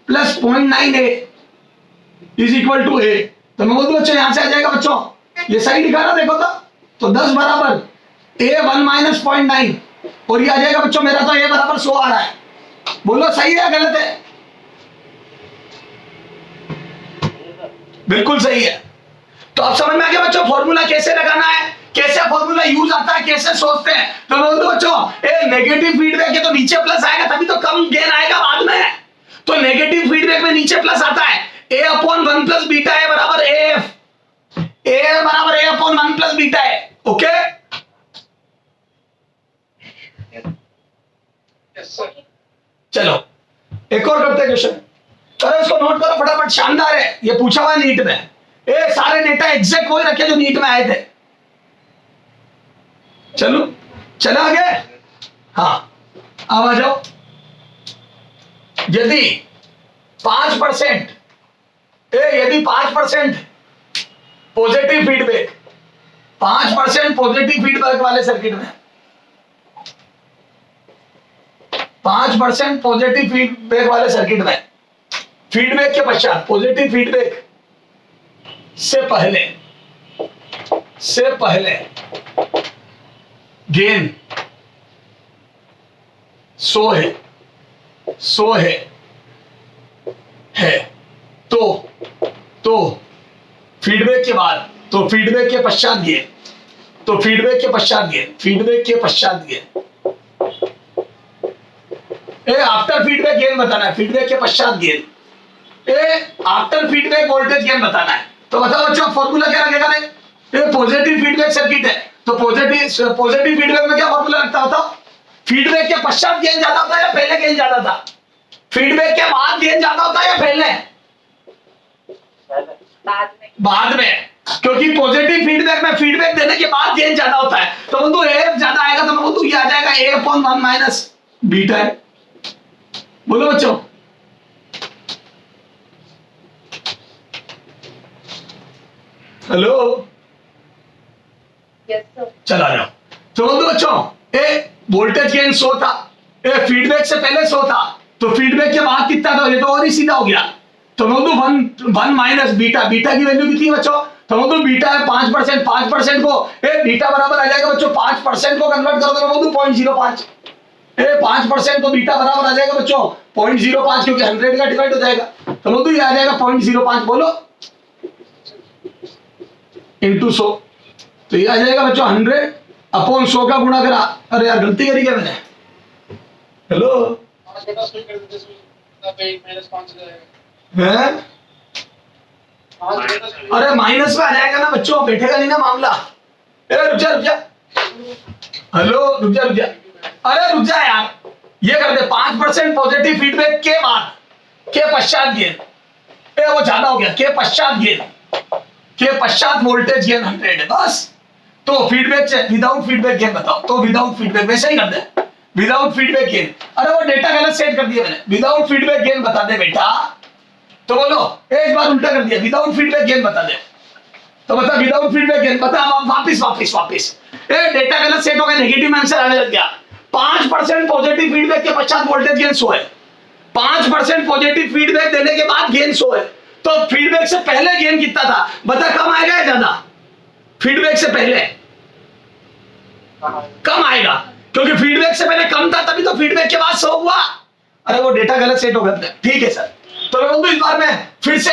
plus 0.9 A is equal to A. तो मैं बोल दूं बच्चों यहां से आ जाएगा बच्चों, ये सही लिखा ना, देखो तो 10 बराबर ए 1 माइनस 0.9, और ये आ जाएगा बच्चों मेरा तो ए बराबर 100 आ रहा है। बोलो सही है या गलत है? बिल्कुल सही है। तो अब समझ में आ गया बच्चों फॉर्मूला कैसे लगाना है, कैसे फॉर्मूला यूज आता है, कैसे सोचते हैं। तो बोल दो बच्चों नेगेटिव फीडबैक है तो नीचे प्लस आएगा, तभी तो कम गेन आएगा बाद में। तो नेगेटिव फीडबैक में नीचे प्लस आता है, a/1 प्लस बीटा है बराबर एफ, ए बराबर a/1 प्लस बीटा है। ओके चलो एक और करते हैं क्वेश्चन। चलो इसको नोट करो फटाफट, शानदार है, ये पूछा हुआ है नीट में। सारे डेटा एग्जैक्ट वही रखे जो नीट में आए थे। चलो चले आगे। हाँ अब आ जाओ। यदि 5% पॉजिटिव फीडबैक, 5% पॉजिटिव फीडबैक वाले सर्किट में, 5% पॉजिटिव फीडबैक वाले सर्किट में फीडबैक के पश्चात, पॉजिटिव फीडबैक से पहले गेन 100 है, तो फीडबैक के बाद, तो फीडबैक के पश्चात गेन, आफ्टर फीडबैक गेन बताना है, फीडबैक के पश्चात gain, after feedback voltage gain बताना है। तो बताओ बच्चों फॉर्मूला क्या लगेगा रे? ये पॉजिटिव फीडबैक सर्किट है, तो पॉजिटिव फीडबैक में क्या फॉर्मूला लगता है बताओ? फीडबैक के पश्चात गेन ज्यादा होता है या पहले गेन ज्यादा था? फीडबैक के बाद गेन ज्यादा होता है या पहले? बाद में, क्योंकि पॉजिटिव फीडबैक में फीडबैक देने के बाद गेन ज्यादा होता है। तो बंधु एफ ज्यादा आएगा तो बंधु ये आ जाएगा ए अपॉन 1 माइनस बीटा है। बोलो बच्चों, हेलो, यस सर। चला जाओ। तो बंधु बच्चों ए वोल्टेज गेन 100 था, ए फीडबैक से पहले 100 था, तो फीडबैक के बाद कितना था? ये तो और ही सीधा हो गया। तो बंधु 1 माइनस बीटा, बीटा की वैल्यू कितनी बच्चों? तो बंधु बीटा है 5%, 5% को ए बीटा बराबर आ जाएगा बच्चों, 5% को कन्वर्ट कर दो बंधु 0.05, ए 5% तो बीटा बराबर आ जाएगा बच्चों 0.05, क्योंकि 100 का डिवाइड हो जाएगा। तो बंधु ये आ जाएगा 0.05, बोलो इंटू 100, तो ये आ जाएगा बच्चों 100 अपॉन 100 का गुणा करा। अरे यार गलती करी क्या मैंने? हेलो है? अरे माइनस में आ जाएगा ना बच्चों, बैठेगा नहीं ना मामला। रुक जा, हेलो रुक जा, अरे रुक जा यार, ये कर दे 5% पॉजिटिव फीडबैक के बाद के पश्चात गेन, वो ज्यादा हो गया, के पश्चात गेन, के पश्चात वोल्टेज गेन 100 है बस। तो फीडबैक से विदाउट फीडबैक गेन बताओ, तो विदाउट फीडबैक वैसे ही कर दे, विदाउट फीडबैक गेन। अरे वो डेटा गलत सेट कर दिया मैंने, विदाउट फीडबैक गेन बता दे बेटा। तो बोलो एक बार उल्टा कर दिया, विदाउट फीडबैक गेन बता दे। तो बता विदाउट फीडबैक गेन बता, वापिस डेटा गलत सेट हो गया, नेगेटिव आंसर आने लग गया। 5% पॉजिटिव फीडबैक के पश्चात वोल्टेज गेन 100 है, 5% पॉजिटिव फीडबैक देने के बाद गेन 100 है। तो फीडबैक से पहले गेन कितना था बता? कम आएगा या ज्यादा? फीडबैक से पहले कम आएगा, क्योंकि फीडबैक से पहले कम था, तभी तो फीडबैक के बाद 100 हुआ। अरे वो डेटा गलत सेट हो गया, ठीक है सर। तो मैं बोलूं इस बार में फिर से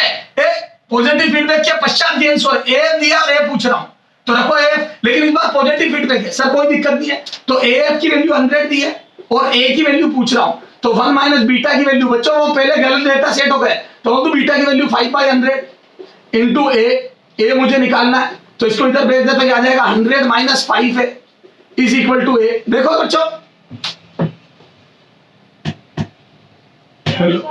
पॉजिटिव फीडबैक के पश्चात गेन 100 ए दिया और ए पूछ रहा हूं, तो रखो एफ, लेकिन इस बार पॉजिटिव फीडबैक है सर, कोई दिक्कत नहीं है। तो एफ की वैल्यू 100 दी है और ए की वैल्यू पूछ रहा हूं, तो 1 माइनस बीटा की वैल्यू बच्चों वो पहले गलत डेटा सेट हो गए, तो बीटा की वैल्यू 5/100 इंटू ए मुझे निकालना है, तो इसको इधर भेज दे तो ये आ जाएगा 100 माइनस 5 है इज इक्वल टू ए। देखो बच्चों,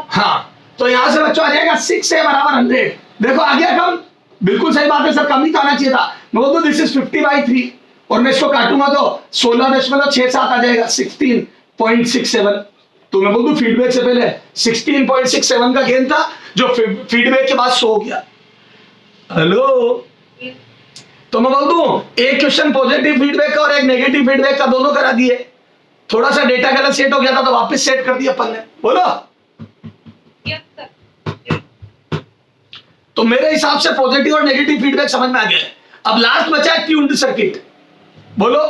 हाँ, तो यहां से बच्चों आ जाएगा 6 है बराबर 100। देखो आ गया कम, बिल्कुल सही बात है सर, कम ही तो आना चाहिए था। मैं बोल दूं दिस इज 50/3 और मैं इसको काटूंगा तो 16.67 आ जाएगा, 16.67। तो मैं बोल दूं फीडबैक से पहले 16.67 का गेन था, जो फीडबैक के बाद 100 हो गया। हेलो, तो मैं बोल दूं एक क्वेश्चन पॉजिटिव फीडबैक का और एक नेगेटिव फीडबैक का दोनों करा दिए, थोड़ा सा डेटा गलत सेट हो गया था तो वापस सेट कर दिया अपन ने। बोलो यस सर। तो मेरे हिसाब से पॉजिटिव और नेगेटिव फीडबैक समझ में आ गया है। अब लास्ट बचा है ट्यून्ड सर्किट। बोलो,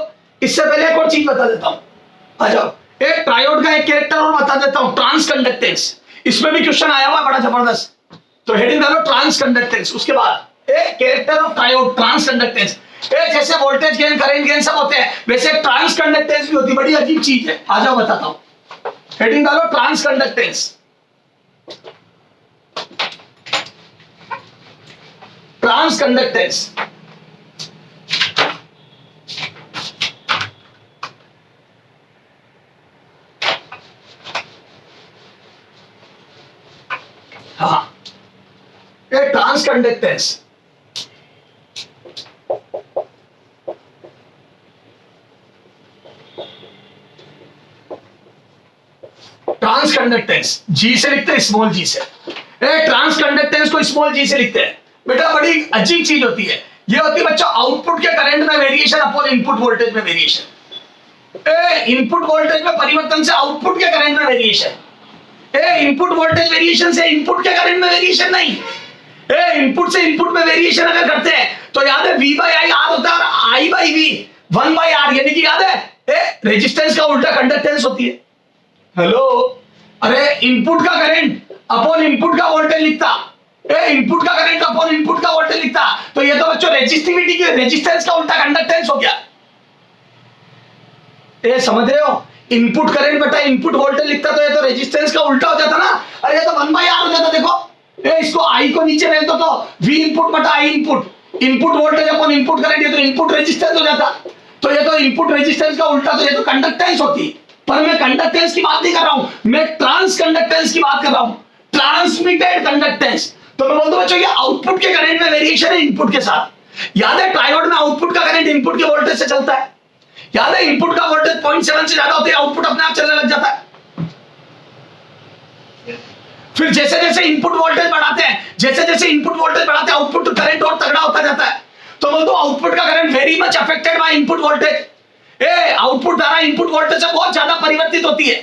इससे पहले एक और चीज बता देता हूं, आ जाओ, एक ट्रायोड का एक कैरेक्टर और बता देता हूं, ट्रांस कंडक्टेंस। इसमें भी क्वेश्चन आया हुआ है बड़ा जबरदस्त, तो हेडिंग डालो ट्रांस कंडक्टेंस, उसके बाद character of triode trans conductance. जैसे वोल्टेज गेन करंट गेन सब होते हैं, वैसे ट्रांस कंडक्टेंस भी होती है, बड़ी अजीब चीज है। आ जाओ बताता हूं, हेडिंग डालो ट्रांस कंडक्टेंस। ट्रांस कंडक्टेंस हाँ, ये ट्रांस कंडक्टेंस ट्रांस कंडक्टेंस जी से लिखते हैं, स्मॉल जी से। ट्रांस कंडक्टेंस को स्मॉल जी से लिखते हैं। बेटा बड़ी अजीब चीज होती है, ये होती है बच्चों आउटपुट के करंट में वेरिएशन अपॉन इनपुट वोल्टेज में वेरिएशन। इनपुट वोल्टेज में परिवर्तन से आउटपुट के करंट में वेरिएशन, इनपुट वोल्टेज वेरिएशन से इनपुट के करंट में वेरिएशन नहीं। इनपुट से इनपुट में वेरिएशन अगर करते हैं तो याद है V/I R होता है और I/V 1/R, यानी कि याद है रेजिस्टेंस का उल्टा कंडक्टेंस होती है। हेलो, अरे इनपुट का करंट अपॉन इनपुट का वोल्टेज लिखता, इनपुट का करंट अपॉन इनपुट का वोल्टेज लिखता, तो ये तो बच्चों रेजिस्टिविटी की रेजिस्टेंस का उल्टा कंडक्टेंस हो गया। समझ रहे हो, इनपुट करंट बटा इनपुट वोल्टेज लिखता तो ये तो रेजिस्टेंस का उल्टा हो जाता ना। अरे ये तो 1/R हो जाता। देखो इसको आई को नीचे रहने दो तो वी इनपुट बटा आई इनपुट, इनपुट वोल्टेज अपन इनपुट करेंट, ये तो इनपुट रेजिस्टेंस हो जाता। तो ये तो इनपुट रेजिस्टेंस का उल्टा, तो ये तो कंडक्टेंस होती। पर मैं कंडक्टेंस की बात नहीं कर रहा हूं, मैं ट्रांस कंडक्टेंस की बात कर रहा हूं, ट्रांसमिटेड कंडक्टेंस। तो मैं बोलता हूं बच्चों ये आउटपुट के करंट में वेरिएशन है इनपुट के साथ। याद है ट्रायोड में आउटपुट का करंट इनपुट के वोल्टेज से चलता है। याद है इनपुट का वोल्टेज 0.7 से ज्यादा होता है, आउटपुट अपने आप चलने लग जाता है। फिर जैसे जैसे इनपुट वोल्टेज बढ़ाते हैं, जैसे जैसे इनपुट वोल्टेज बढ़ाते हैं, आउटपुट करंट और तगड़ा होता जाता है। तो बोल दो आउटपुट का current very much affected by input voltage. Output धारा इनपुट वोल्टेज से बहुत ज्यादा परिवर्तित होती है।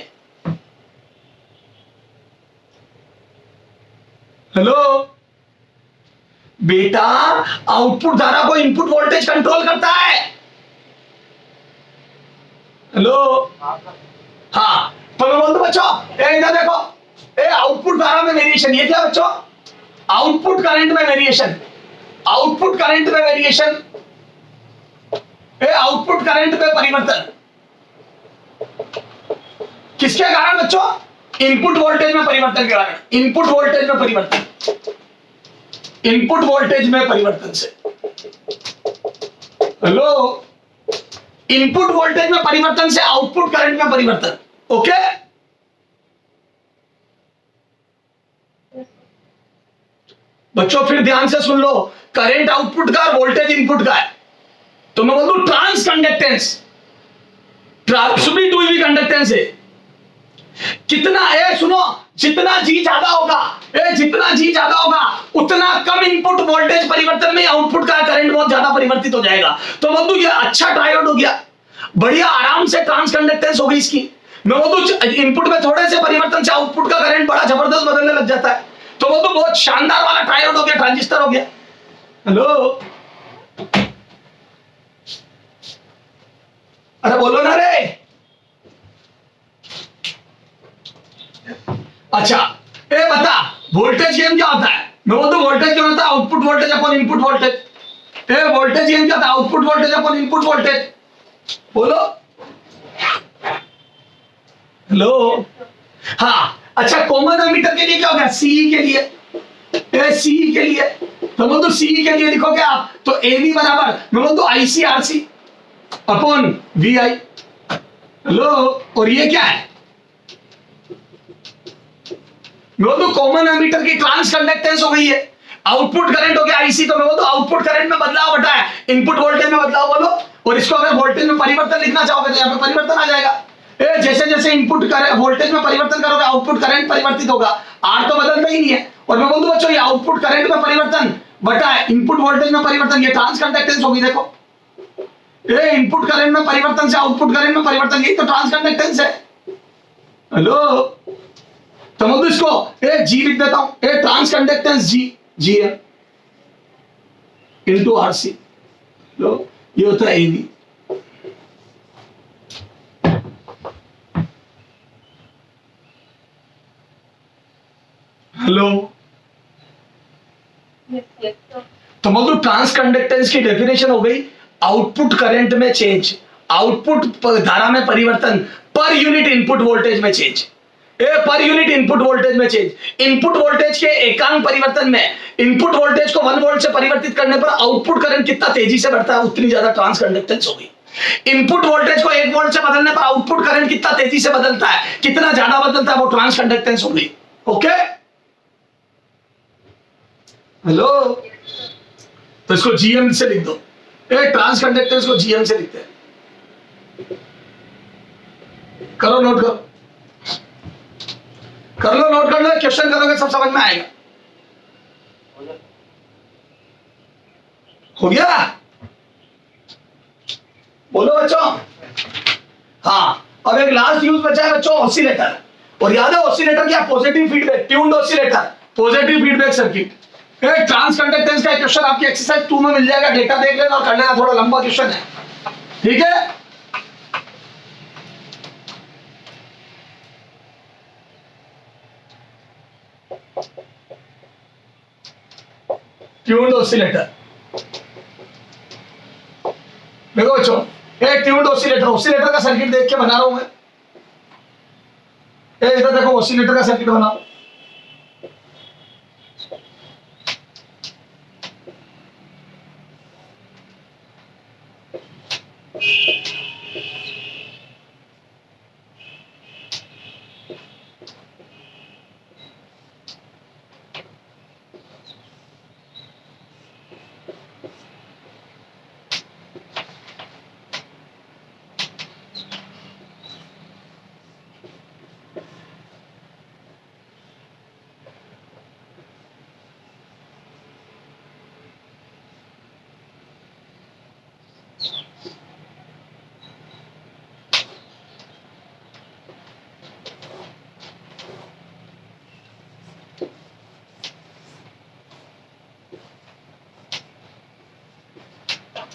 हेलो बेटा, आउटपुट धारा को इनपुट वोल्टेज कंट्रोल करता है। हेलो हाँ, तो मैं बोल दो बच्चों इधर देखो, आउटपुट धारा में वेरिएशन, ये क्या बच्चों, आउटपुट करंट में वेरिएशन, आउटपुट करंट में वेरिएशन, आउटपुट करंट में परिवर्तन किसके कारण बच्चों, इनपुट वोल्टेज में परिवर्तन के कारण, इनपुट वोल्टेज में परिवर्तन, इनपुट वोल्टेज में परिवर्तन से। हेलो, इनपुट वोल्टेज में परिवर्तन से आउटपुट करंट में परिवर्तन। ओके बच्चों, फिर ध्यान से सुन लो, करंट आउटपुट का और वोल्टेज इनपुट का है। तो मैं बोल दूं ट्रांस कंडक्टेंस, ट्रांसमिट हुई भी कंडक्टेंस है। कितना सुनो, जितना जी ज्यादा होगा, जितना जी ज्यादा होगा उतना कम इनपुट वोल्टेज परिवर्तन में आउटपुट का करंट बहुत ज्यादा परिवर्तित हो जाएगा। तो बोल दूं ये अच्छा ट्रायोड हो गया, बढ़िया आराम से ट्रांस कंडक्टेंस हो गई इसकी। मैं बोल दूं इनपुट में थोड़े से परिवर्तन से आउटपुट का करंट बड़ा जबरदस्त बदलने लग जाता है। तो वो तो बहुत शानदार वाला ट्रायोड हो गया, ट्रांजिस्टर हो गया। हेलो अरे बोलो ना रे। अच्छा बता वोल्टेज गेन क्या होता है। मैं बोलता हूं वोल्टेज क्या होता है, output voltage upon input voltage. Voltage gain क्या होता है, output voltage upon input voltage. बोलो हेलो हाँ। अच्छा कॉमन एमीटर के लिए क्या हो गया, सीई के लिए, सीई के लिए। तो बोल दो सीई के लिए लिखोगे आप, तो एबी बराबर मैं बोल दो IC RC upon V I. Hello, और ये क्या है, मैं बोल दो कॉमन एमीटर की ट्रांस कंडक्टेंस हो गई है, आउटपुट करंट हो गया आईसी। तो मैं बोल दो आउटपुट करंट में बदलाव घटा है, इनपुट वोल्टेज में बदलाव बोलो। और इसको अगर वोल्टेज में परिवर्तन लिखना चाहोगे तो यहाँ पे परिवर्तन आ जाएगा। जैसे जैसे इनपुट वोल्टेज में परिवर्तन करोगे आउटपुट करंट परिवर्तित होगा। आर तो बदलता ही नहीं है। और मैं बोल दूं बच्चों ये आउटपुट करंट में परिवर्तन बटा है इनपुट वोल्टेज में परिवर्तन, ये ट्रांस कंडक्टेंस होगी। देखो इनपुट करंट में परिवर्तन से आउटपुट करंट में परिवर्तन, यही तो ट्रांस कंडक्टेंस है। हेलो, तो मैं इसको जी लिख देता हूं, ट्रांस कंडक्टेंस जी है इनटू आरसी। लो ये होता है एबी। हेलो तो मतलब ट्रांस कंडक्टेंस की डेफिनेशन हो गई, आउटपुट करंट में चेंज, आउटपुट धारा में परिवर्तन पर यूनिट इनपुट वोल्टेज में change, per unit input voltage में चेंज। इनपुट वोल्टेज के एकांक परिवर्तन में इनपुट वोल्टेज को 1 वोल्ट से परिवर्तित करने पर आउटपुट करंट कितना तेजी से बढ़ता है उतनी ज्यादा ट्रांस कंडक्टेंस होगी। इनपुट वोल्टेज को 1 वोल्ट से बदलने पर आउटपुट करंट कितना तेजी से बदलता है, कितना ज्यादा बदलता है, वो ट्रांस कंडक्टेंस होगी। ओके हेलो, तो इसको जीएम से लिख दो, ट्रांस कंडक्टेंस को जीएम से लिखते हैं। करो नोट करो, कर लो नोट कर लो, क्वेश्चन करोगे सब समझ में आएगा। हो गया, बोलो बच्चों। हाँ अब एक लास्ट यूज बचा है बच्चों, ऑसिलेटर। और याद है ऑसिलेटर क्या, positive feedback tuned oscillator, positive feedback circuit. Trans conductance का क्वेश्चन आपकी एक्सरसाइज 2 में मिल जाएगा, डेटा देख लेना और कर लेना, थोड़ा लंबा क्वेश्चन है, ठीक है। ट्यून्ड ऑसिलेटर, देखो बच्चों ट्यून्ड ऑसिलेटर, ऑसिलेटर का सर्किट देख के बना रहा हूं मैं। इधर देखो ऑसिलेटर का सर्किट बना,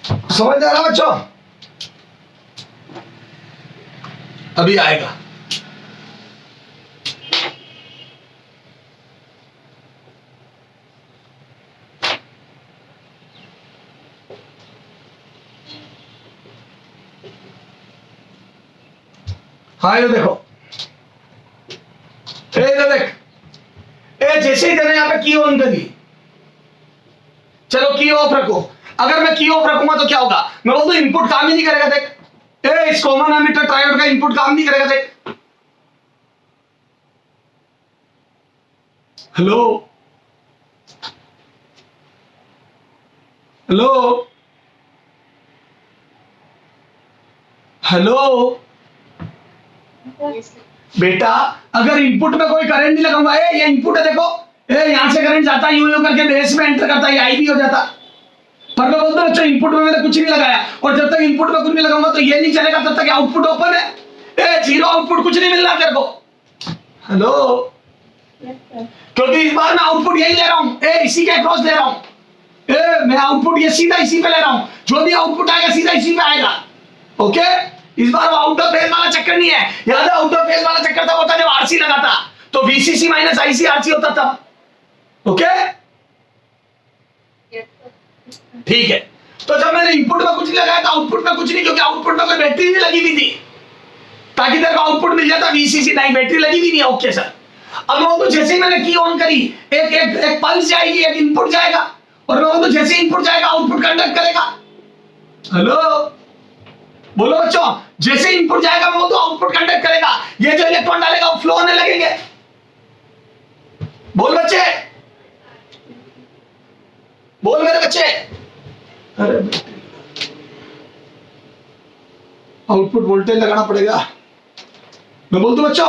समझ आ रहा बच्चों? अभी आएगा। हाँ ये देखो, ये देख, ये जैसे ही मैंने यहाँ पे की ऑन करी, चलो की ऑफ रखो। अगर मैं की ऑफ रखूंगा तो क्या होगा? मैं बोलूँ इनपुट काम ही नहीं करेगा। देख, इस कॉमन एमिटर ट्रायोड का इनपुट काम नहीं करेगा। देख, हेलो हेलो हेलो बेटा, अगर इनपुट में कोई करंट नहीं लगाऊंगा, ये इनपुट है देखो, यहां से करंट जाता है यूं यूं करके बेस में एंटर करता है, आई भी हो जाता। पर मैं बोलता हूं बच्चों इनपुट में मैंने कुछ नहीं लगाया, और जब तक इनपुट में कुछ नहीं लगाऊंगा तो ये नहीं चलेगा तब तक आउटपुट ओपन है। जीरो आउटपुट, कुछ नहीं मिल रहा तेरे को। हेलो, क्योंकि इस बार मैं आउटपुट यही ले रहा हूं, इसी के अक्रॉस ले रहा हूं। मैं आउटपुट ये सीधा इसी पे ले रहा हूं, जो भी आउटपुट आएगा सीधा इसी पे आएगा। ओके, इस बार वो आउट ऑफ फेज वाला चक्कर नहीं है। याद है आउट ऑफ फेज वाला चक्कर तब होता जब आरसी लगा था, तो वीसीसी माइनस आईसी आरसी होता था। ओके ठीक है, तो जब मैंने इनपुट में कुछ नहीं लगाया तो आउटपुट में कुछ नहीं, क्योंकि आउटपुट में कोई बैटरी नहीं लगी हुई थी, ताकि तेरे को आउटपुट मिल जाता। वीसीसी नहीं, बैटरी लगी हुई नहीं है। ओके सर, अब मैं तो जैसे ही मैंने की ऑन करी, एक पल्स जाएगी, एक इनपुट जाएगा, और मैं तो जैसे ही इनपुट जाएगा आउटपुट कंडक्ट करेगा। हेलो बोलो बच्चों, जैसे इनपुट जाएगा वो तो आउटपुट कंडक्ट करेगा। ये जो इलेक्ट्रॉन डालेगा वो फ्लो होने लगेंगे। बोल बच्चे, बोल मेरे बच्चे। अरे आउटपुट वोल्टेज लगाना पड़ेगा। मैं बोल दूं बच्चों,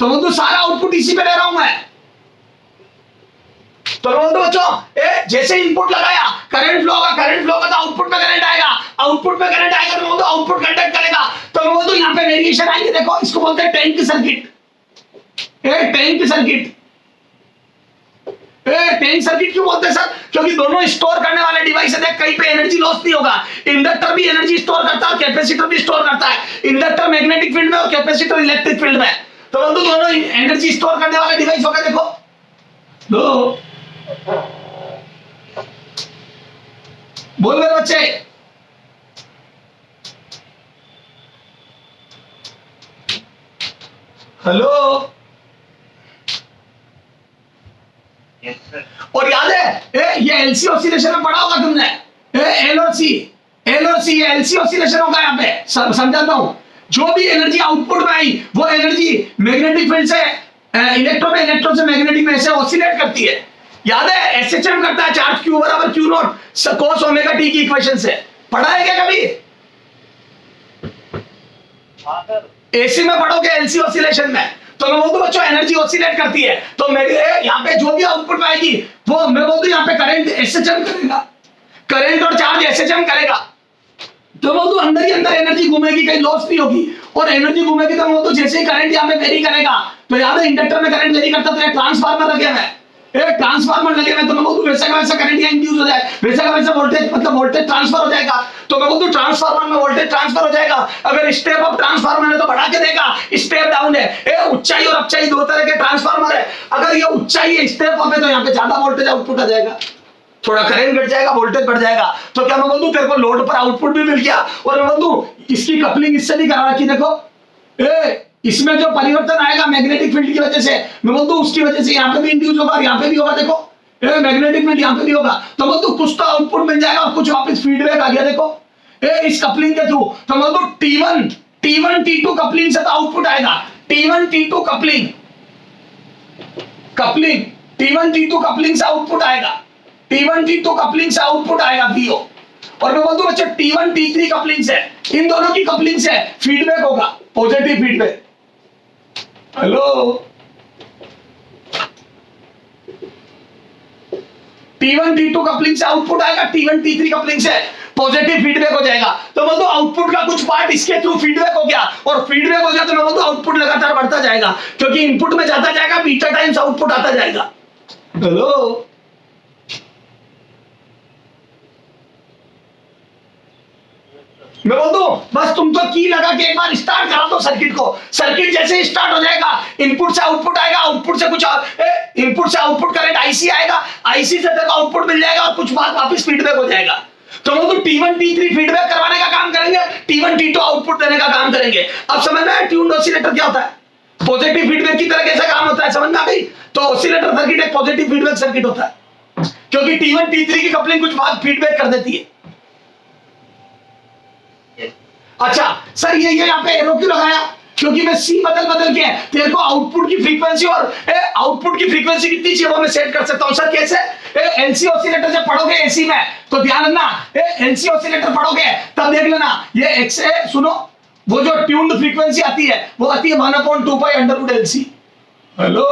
तो बोल दूं सारा आउटपुट इसी पे ले रहा हूं मैं। तो बोल दो बच्चों, जैसे इनपुट लगाया करंट फ्लो होगा, करंट फ्लो होगा तो आउटपुट में करंट आएगा, आउटपुट में करंट आएगा तो बोल दो आउटपुट कंडक्ट करेगा। तो बोल दो यहाँ पे वेरिएशन आएंगे। देखो इसको बोलते हैं tank circuit. Tank circuit, tank circuit क्यों बोलते हैं सर? क्योंकि दोनों स्टोर करने वाले डिवाइस है। देख कहीं पे एनर्जी लॉस नहीं होगा। इंडक्टर भी एनर्जी स्टोर करता है और कैपेसिटर भी स्टोर करता है। इंडक्टर मैग्नेटिक फील्ड में और कैपेसिटर इलेक्ट्रिक फील्ड में। तो बोल दो दोनों एनर्जी स्टोर करने वाले डिवाइस हो गए। देखो लो, बोल मेरे बच्चे। Hello, Yes, sir. और याद है ये एलसी ऑसिलेशन में पढ़ा होगा तुमने, एल और सी ये एलसी ऑसिलेशन होगा। यहाँ पे समझाता हूं, जो भी एनर्जी आउटपुट में आई वो एनर्जी मैग्नेटिक फील्ड से इलेक्ट्रॉन से मैग्नेटिक में से ऑसिलेट करती है। याद है एसएचएम करता है, चार्ज क्यू बराबर Q not cos omega T की इक्वेशन से। पढ़ा है क्या कभी? हाँ सर। एसी में पढ़ोगे, एलसी ऑसिलेशन में। तो मैं बोलता हूं बच्चों एनर्जी ऑसिलेट करती है, तो मेरे यहाँ पे जो भी आउटपुट आएगी वो मैं बोलता हूं यहाँ पे करंट एसएचएम करेगा, करंट और चार्ज एसएचएम करेगा। तो बोलता हूं अंदर ही अंदर एनर्जी घूमेगी, कहीं लॉस नहीं होगी। और एनर्जी घूमेगी तो मैं बोलता हूं जैसे ही करंट यहाँ पे वेरी करेगा, तो याद है इंडक्टर में करंट वेरी करता तो ट्रांसफार्मर लगे हुए, ट्रांसफार्मर लगे हुए, तो मैं बोलता हूं वैसा का वैसा करंट यहाँ इंड्यूस हो जाए, वैसा का वैसा वोल्टेज मतलब वोल्टेज ट्रांसफर हो जाएगा। तो मैं बोलता हूं ट्रांसफार्मर में वोल्टेज ट्रांसफर हो जाएगा। अगर स्टेप अप ट्रांसफार्मर है तो बढ़ा के देगा, स्टेप डाउन है ऊंचाई और अपचाई दो तरह के ट्रांसफार्मर है। अगर ये ऊंचाई है स्टेप अप है तो यहाँ पे ज्यादा वोल्टेज आउटपुट आ जाएगा, थोड़ा करंट घट जाएगा, वोल्टेज बढ़ जाएगा। तो क्या मैं बोल दूं तेरे को लोड पर आउटपुट भी मिल गया। और मैं बोल दूं इसकी कपलिंग इससे भी करा रखी। देखो इसमें जो परिवर्तन आएगा मैग्नेटिक फील्ड की वजह से, मैं बोल दूं उसकी वजह से यहाँ पे भी इंड्यूस होगा और यहाँ पे भी होगा। देखो मैग्नेटिक फील्ड यहाँ पे भी होगा, तो बोल दूं कुछ तो आउटपुट मिल जाएगा और कुछ वापस फीडबैक आ गया। देखो इस कपलिंग के थ्रू, तो बोल दूं T1 T2 कपलिंग से तो आउटपुट आएगा। T1 T2 coupling T1 T2 coupling से आउटपुट आएगा, T1 T2 कपलिंग से आउटपुट आएगा VO। और मैं बोल दूं बच्चों T1 T3 कपलिंग से, इन दोनों की कपलिंग से फीडबैक होगा, positive feedback. Hello, T1 T2 coupling से आउटपुट आएगा, T1 T3 कपलिंग से पॉजिटिव फीडबैक हो जाएगा। तो बोल दो आउटपुट का कुछ पार्ट इसके थ्रू फीडबैक हो गया, और फीडबैक हो गया तो मैं बोल दो आउटपुट लगातार बढ़ता जाएगा, क्योंकि इनपुट में जाता जाएगा, बीटा टाइम्स आउटपुट आता जाएगा। हेलो, मैं बोल दूं बस तुम तो की लगा के एक बार स्टार्ट करा दो सर्किट को, सर्किट जैसे ही स्टार्ट हो जाएगा इनपुट से आउटपुट आएगा, आउटपुट से कुछ इनपुट से आउटपुट करंट आईसी आएगा, आईसी से तेरे को आउटपुट मिल जाएगा और कुछ बात वापस फीडबैक हो जाएगा। तो वो तो T1 T3 फीडबैक करवाने का काम करेंगे, T1 T2 आउटपुट देने का काम करेंगे। अब समझ में आया ट्यून्ड ऑसिलेटर क्या होता है, पॉजिटिव फीडबैक की तरह कैसा काम होता है, समझ में आ गई। तो ऑसिलेटर सर्किट एक पॉजिटिव फीडबैक सर्किट होता है क्योंकि T1 T3 की कपलिंग कुछ बात फीडबैक कर देती है। अच्छा सर ये यहाँ पे एरो क्यों लगाया, क्योंकि मैं सी बदल के तेरे को आउटपुट की फ्रीक्वेंसी और आउटपुट की फ्रीक्वेंसी कितनी चाहिए वो मैं सेट कर सकता हूं। सर कैसे, एलसी ऑसिलेटर जब पढ़ोगे एसी में तो ध्यान रखना, एलसी ऑसिलेटर पढ़ोगे तब देख लेना ये एक्स सुनो, वो जो ट्यून्ड फ्रीक्वेंसी आती है वो आती है 1/2 pi under LC. Hello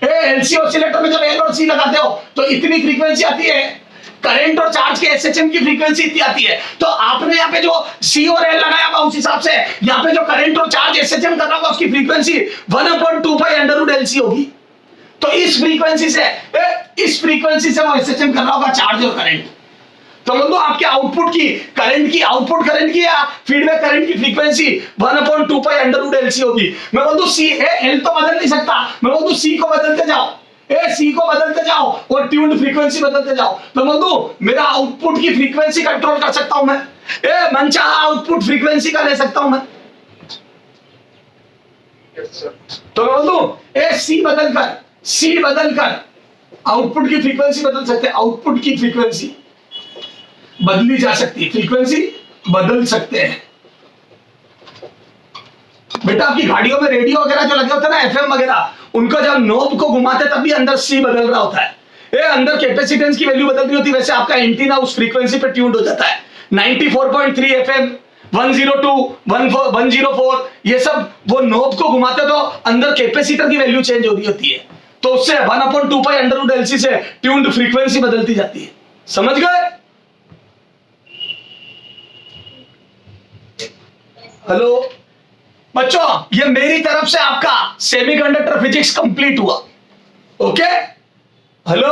LC oscillator में जब एल और सी लगाते हो तो इतनी फ्रीक्वेंसी आती है, करंट और चार्ज के एसएचएम की फ्रीक्वेंसी इतनी आती है। तो आपने यहाँ पे जो सी और एल लगाया होगा उस हिसाब से यहाँ पे जो करंट और चार्ज एसएचएम कर रहा होगा उसकी फ्रीक्वेंसी 1/2 पाई अंडर एलसी होगी। तो इस फ्रीक्वेंसी से वो एसएचएम कर रहा होगा चार्ज और करंट। तो मतलब आपके आउटपुट करंट की या फीडबैक करंट की फ्रीक्वेंसी 1/2 पाई अंडर एलसी होगी। मैं बोल दूं सी एल तो बदल नहीं सकता, मैं बोल दूं सी को बदलते जाओ, सी को बदलते जाओ और ट्यून्ड फ्रीक्वेंसी बदलते जाओ। तो मैं बोल मेरा आउटपुट की फ्रीक्वेंसी कंट्रोल कर सकता हूं मैं, मनचाहा आउटपुट फ्रीक्वेंसी का ले सकता हूं मैं। तो मैं बोल सी बदलकर आउटपुट की फ्रीक्वेंसी बदल सकते हैं, आउटपुट की फ्रीक्वेंसी बदली जा सकती है, फ्रीक्वेंसी बदल सकते हैं। बेटा आपकी गाड़ियों में रेडियो वगैरह जो लगे होते हैं ना एफएम वगैरह, उनको जब नॉब को घुमाते तब भी अंदर सी बदल रहा होता है, अंदर कैपेसिटेंस की वैल्यू बदल रही होती है। वैसे आपका एंटीना उस फ्रीक्वेंसी पे ट्यून्ड हो जाता है। 94.3 एफएम 102 104 ये सब वो नॉब को घुमाते तो अंदर कैपेसिटर की वैल्यू चेंज हो रही होती है, तो उससे 1/2 पाई अंडर एलसी से ट्यून्ड फ्रीक्वेंसी बदलती जाती है। समझ गए? हेलो बच्चों, ये मेरी तरफ से आपका सेमीकंडक्टर फिजिक्स कंप्लीट हुआ। Okay hello